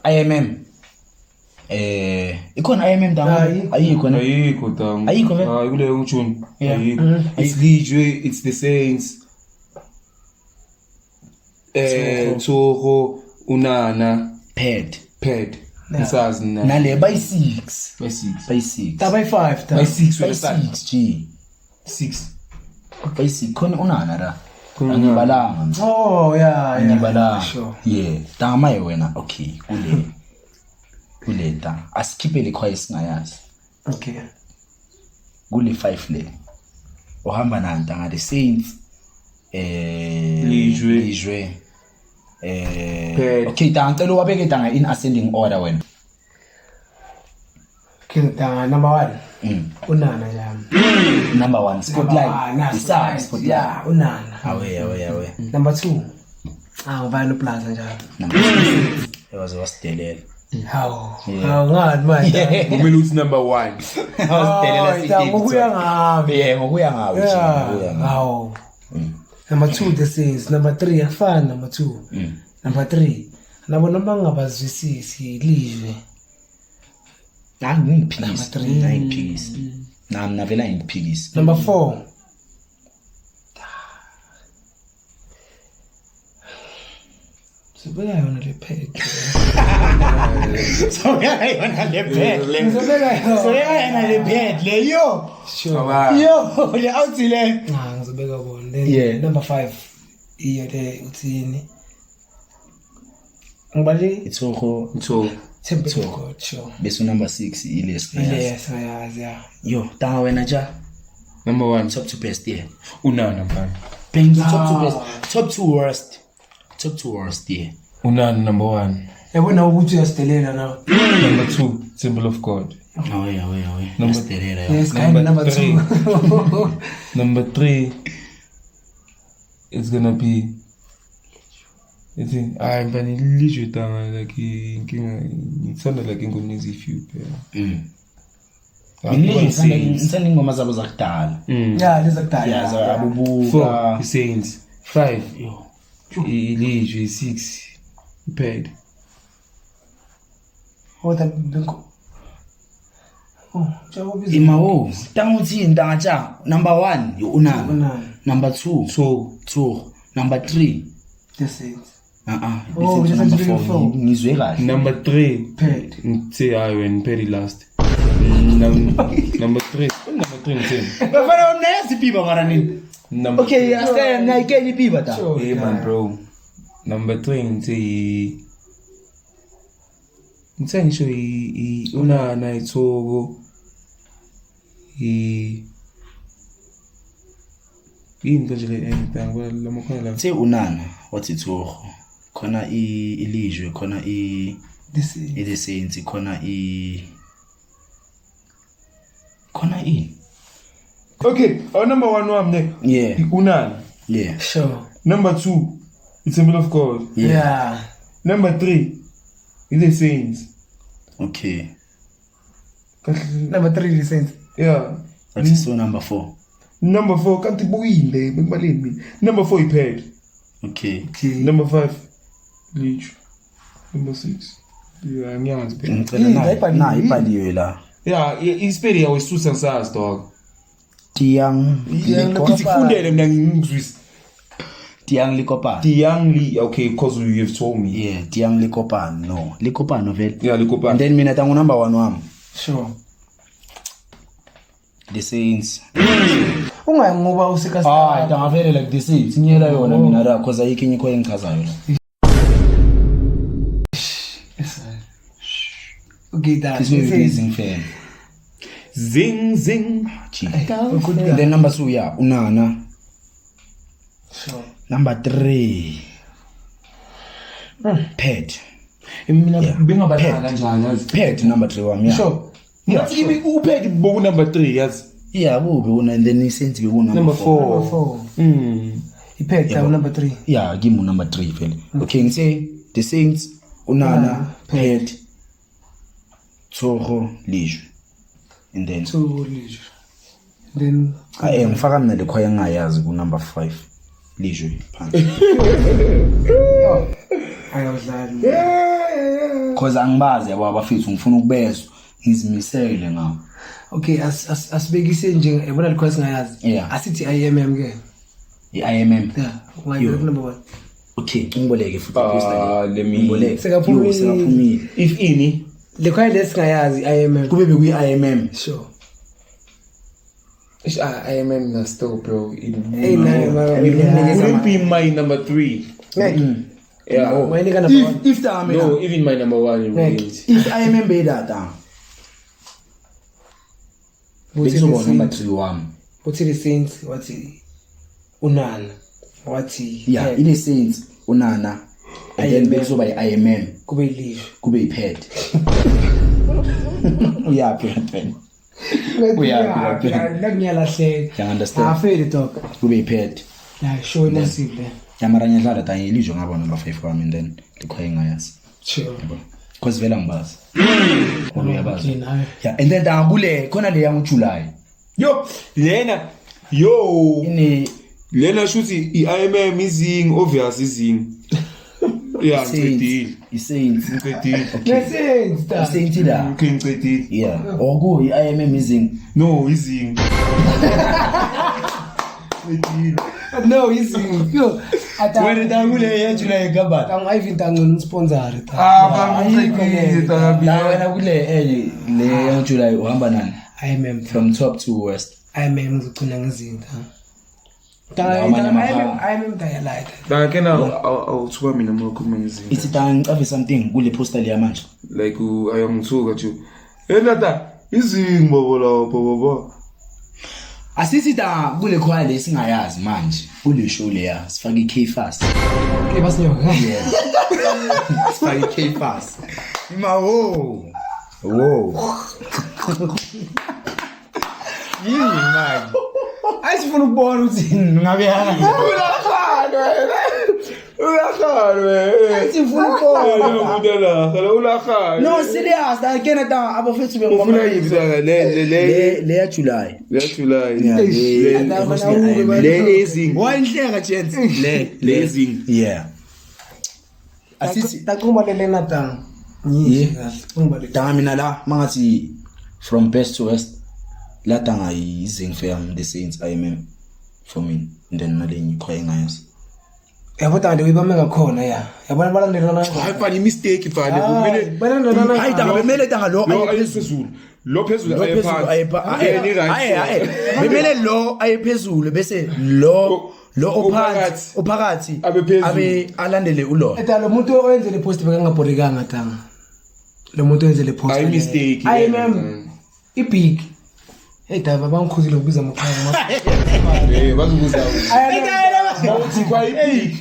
IMM ikhona IMM tanga ayikho tanga hayi kule ngijuni it's Lijwe it's the Saints Toro Unana ped ngisazi nale by 6 taba 5 taba 6 G 6 by 6 khona unana ra angibalanga oh yeah angibalanga sure yeah tama wena okay kule ta askipe le khoye singayazi okay kule 5 le ohamba nantanga the Saints Lijwe okay tanga cela wabeke tanga in ascending order wena tanga number 1 unana jam number 1 spotlight spotlight yeah unana awe number 2 ngivana plaza njalo number 2 wasidelela how ngani manje kumele uthi number 1 wasidelela ngokuya ngabe ngokuya ngawe how number 2 the Saints number 3 akufana number 2 number 3 nabo noma ngabazwisisi Lijwe ngiphikisi nami navela ngiphikisi number 4 Sobeka yona le page. Sobeka yona le page. Sobeka yona le page le yo. Sure. Yo, le outi le. Ngizobeka bona. Then number 5 iyo le uthini. Ngibali Itsogo. Tempo sure. Bese number 6 ile siyazi. Yes, yeah. Yo, tanga wena ja. Number 1 top 2 best yeah. Unana mfana. Pengi top 2 best. Top 2 worst. Top 2 worst yeah. Unana number 1. Yabona ukuthi uyastelela now. Number 2 symbol of God. Oh yeah. Number stelela. Yes, number 2. Number 3 it's gonna be I'm gonna Lijwe tanga like ngitsanda like ingomnezi few pair. Ngithanda ingoma zabo zakudala. Yeah, lezakudala. Yeah, za abubuka. 4 Saints. 5 yo. Lijwe 6 paid. What benko. Oh, jawabu bizi. Imawo, tanguthi indacha. Number 1 yo Unana. Number 2 Tso. Number 3 the Saints. Oh, number 4 ngizwe kahle. Number 3 paid. Say I when paid last. Number 3 ngithini? Bafana unesi pipa mara nini? Number Okay, ase ngayikeli piba ta. Sure. Hey man bro. Number 20. Ngisho unana ithoko. Into nje le ngitanga lamakhona la. Say unana wathi Thoko. Khona ilizwe, khona the saints, khona Okay, our number 1 wami ne. Yeah. Unana. Yeah. Sure. Number 2, it's Temple of God. Yeah. Number 3, it's the Saints. Okay. Number 3 the Saints. Yeah. What is so number 4? Number 4, kanti boyinde bekubaleni mina. Number 4 iPad. Okay. Number 5, Leech. Number 6. Yeah, ngiyazi phela. Ngicela na ibhaliwe la. Yeah, ispeli yawo isusa ngisazi dog. Tiang Ngifundele mina ngingizwisa. Tiang Likopan. Tiangli, okay, because you have told me. Yeah, Tiang Likopan. No, Likopan vele. Yeah, Likopan. And then mina tangu number 1 wami. Sure. The Saints. Ungangoba usika Tanga vele like the Saints. Nyela yona mina la cause ayikho inyiko engichazayo la. Okay, that. This is amazing fan. Zing zing. And then number 2 yeah, Unana. Sure. Number 3. Pet. Mina Yeah. bengabadala kanjani yazi. Pet number 3 wami. Yeah. Sure. Ngathi kimi uphethe boku number 3 yazi. Yeah, kube una and then Saints be Number Number 4. 4. Mm. Ipact Yeah, number 3. Yeah, give me number 3 vele. Okay, ngise the Saints, Unana, Pet, Thoko, Lizwe. And then So Leisure. Then ngifaka mina lekhwaya ngayazi ku number 5 Lizwe phansi. I was like, Cause angibazi yabo abafethu ngifuna ukubezwa ngizimisele ngawo. okay, asibekise nje yabona request ngayazi. Yeah. Asithi IMM ke. I-IMM. Yeah. Ngayo number 1. Okay, ngiboleke futhi Let me. ngiboleke. Sekaphumile. Sekaphumile. If ini. Lekhaya lesingayazi IMM. Kube bekuyi IMM. Sure. IMM na still bro. Hey, Wouldn't be my number 3. Yeah. Why nigga number 1? If the No, even my number 1 it wouldn't. if IMM be that down. Bekuzoba number 3 wami. What's the Saints? What's Unana? What's Yeah, it is Saints, Unana. And then bekuzoba i-IMM. Kube Leisure. Kube i-Pet. Uyaphi Ngiyalahleka. You understand? Afeli talk. Kube i-Pet. Yeah, sure nasiphe. Yamara nyadlala ta ilizwe ngaba number 5 wami and then lekhwaya ngayazi. Sure. Cause vela ngibazi. Uyabazi. Nayo. Yeah, and then dangule khona le yang July. Yo, Lena. Yo. Ini Lena shuthi iIMM izing obvious izing. Yeah, ngicedile. i-Saints. Ngicedile. Saints ta. I-Saints la. Okay, ngicedile. Yeah. Oku i-IMM izing. No, izing. No, easy. Yo. Wena dangule ya July ngaba. Tang Ivan tang sponsor ta. La wena kule le yang July uhamba nani? IMM From top to west. IMM ngicina ngezinto. IMM tayalaita. Dakena awuthuka mina makhuluma ngezinto. Ithi tangicafe something kule poster le manje. Like ayangithuka nje. Nata izing babo lapho baba. Asithi ta kule khwaya lesingayazi manje. Kule show leya sifaka iK fast. Okay, basinyo. Yeah. Sifaka iK fast. Ima wo. Yini manje? Ayifuna ukubona ukuthi ngabe yana. Ulakhalwe. Sifuna ukubona. Ulakhalwe. No serious, da kena ta abafethu bengoma. Ufuna yibisaka Le ya July. July. Yeah, Le izing. Wayinhleka gents. Le izing. Yeah. Asithi Takuma lelena tang. Yeah. Tanga mina la mangathi from best to west la tanga izing fam the Saints IMM for me and then nalenye ikhwaya ngayazi. yabo tande uyibame ngakhona ya yabona balandelana hayi fani mistake fani Hayi, balandelana hayi tanga bemele tanga lo lo ayiphezulu lo phezulu bemele lo ayephezulu bese lo ophakathi abe alandele ulona eta lo muntu owenze le post bekangabhorekanga tanga lo muntu owenze le post hayi mistake hayi mem ibig hey daba bangikhuzile ukubiza amakhaya bazobuza bawuthi kwa ibig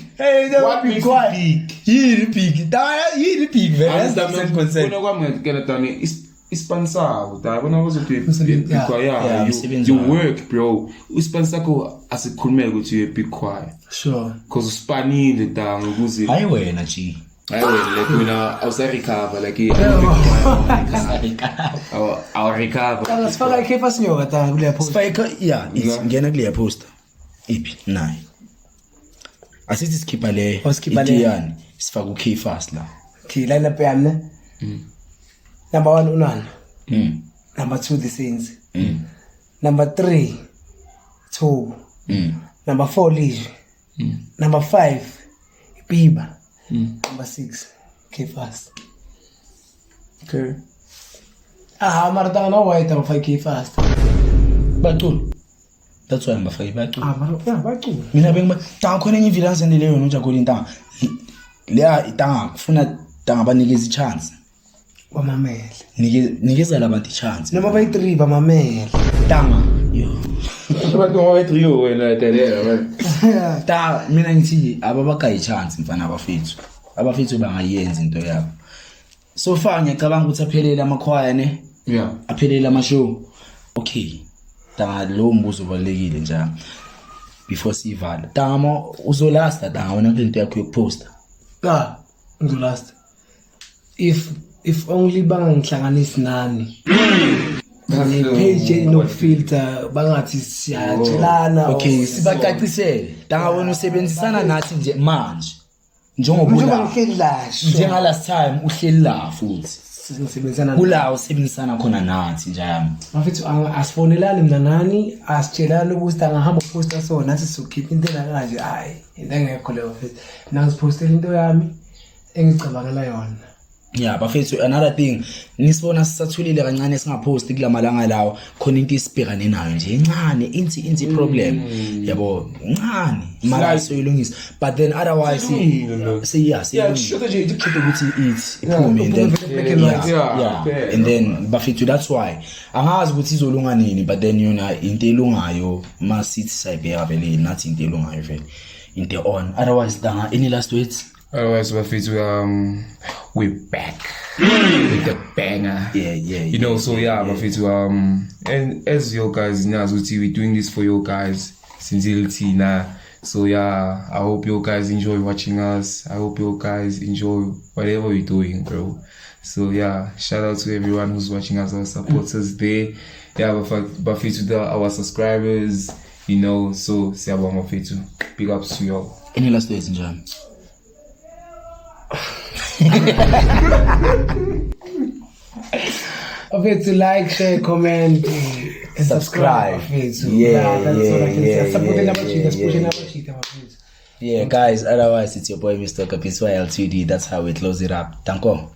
what makes it big yini big yini big vele bona kwamukela tani isponsor dabona bazothi kwa you work bro usponsor ko asikhulumeke ukuthi you big choir sure cause uspanile danga ukuze hayi wena g hayi wena like wena awusarecover like our recover angasifaka ikhefa sinyoka tanga kule post spike yeah ngena kule post ipi nayi asithi skipper le itiyani sifaka ukey fast la okay line up yami ne number 1 unana number 2 the Saints number 3 2 number 4 Lige number 5 Biba number 6 okay fast okay maratanga no white am 5k fast bacula that's why ngibafake bacula mara yeah bacula mina bengiba tanga khona enye villains endeleyo noJakholi intanga leya itanga kufuna tanga banikeza ichance bamamele nikeza labantu ichance noma bayi 3 bamamele tanga yo abantu bayi3 wena delela man ta mina ngithi ababaka ichance mfana abafethu bangayenza into yabo so far ngiyacabanga ukuthi aphelele amakhwaya ne yeah aphelele amashow okay tanga lo mbuzo balekile njalo before sivala tama uzolasta tanga wena into yakho yokuposta ngizolasta if only bangangihlanganisi nani page no filter bangathi siyatshelana okay sibacacisele tanga wena usebenzisana nathi nje manje njengoba njenga last time uhleli la futhi sisebenzisana kula usebenzisana khona nathi njalo mafethu asifonelani mina nani asitshelana ukuthi angahamba poster so nathi sokhipha into kanje hayi into engekho leyo mfethu nangipostela into yami engicabangela yona yeah bafethu another thing nisibona sisathulile kancane singaposti kulamalanga lawo khona into isibhekane nayo nje incane inti problem yabo incane mara soyilungisa but then otherwise sure nje ikhiphe ukuthi iphume and then yeah and then bafethu that's why angazi ukuthi izolunga nini but then yona into elungayo masithi sayibheka vele nathi into elungayo vele into on otherwise danga any last words otherwise we're back with the banger. Yeah. You know, so yeah, Mafethu, and as you guys know, we're doing this for you guys sincerely now. So yeah, I hope you guys enjoy watching us. I hope you guys enjoy whatever we're doing, bro. So yeah, shout out to everyone who's watching us, our supporters there. Yeah, Mafethu, our subscribers. You know, so say about Mafethu. Big ups to y'all. Any last words, Njam? To like, share, comment, and subscribe. That's all I can say. Supporting our cheaters, pushing our cheaters. Yeah, guys, otherwise it's your boy Mr. Kapiswa L2D. That's how we close it up. Thank you.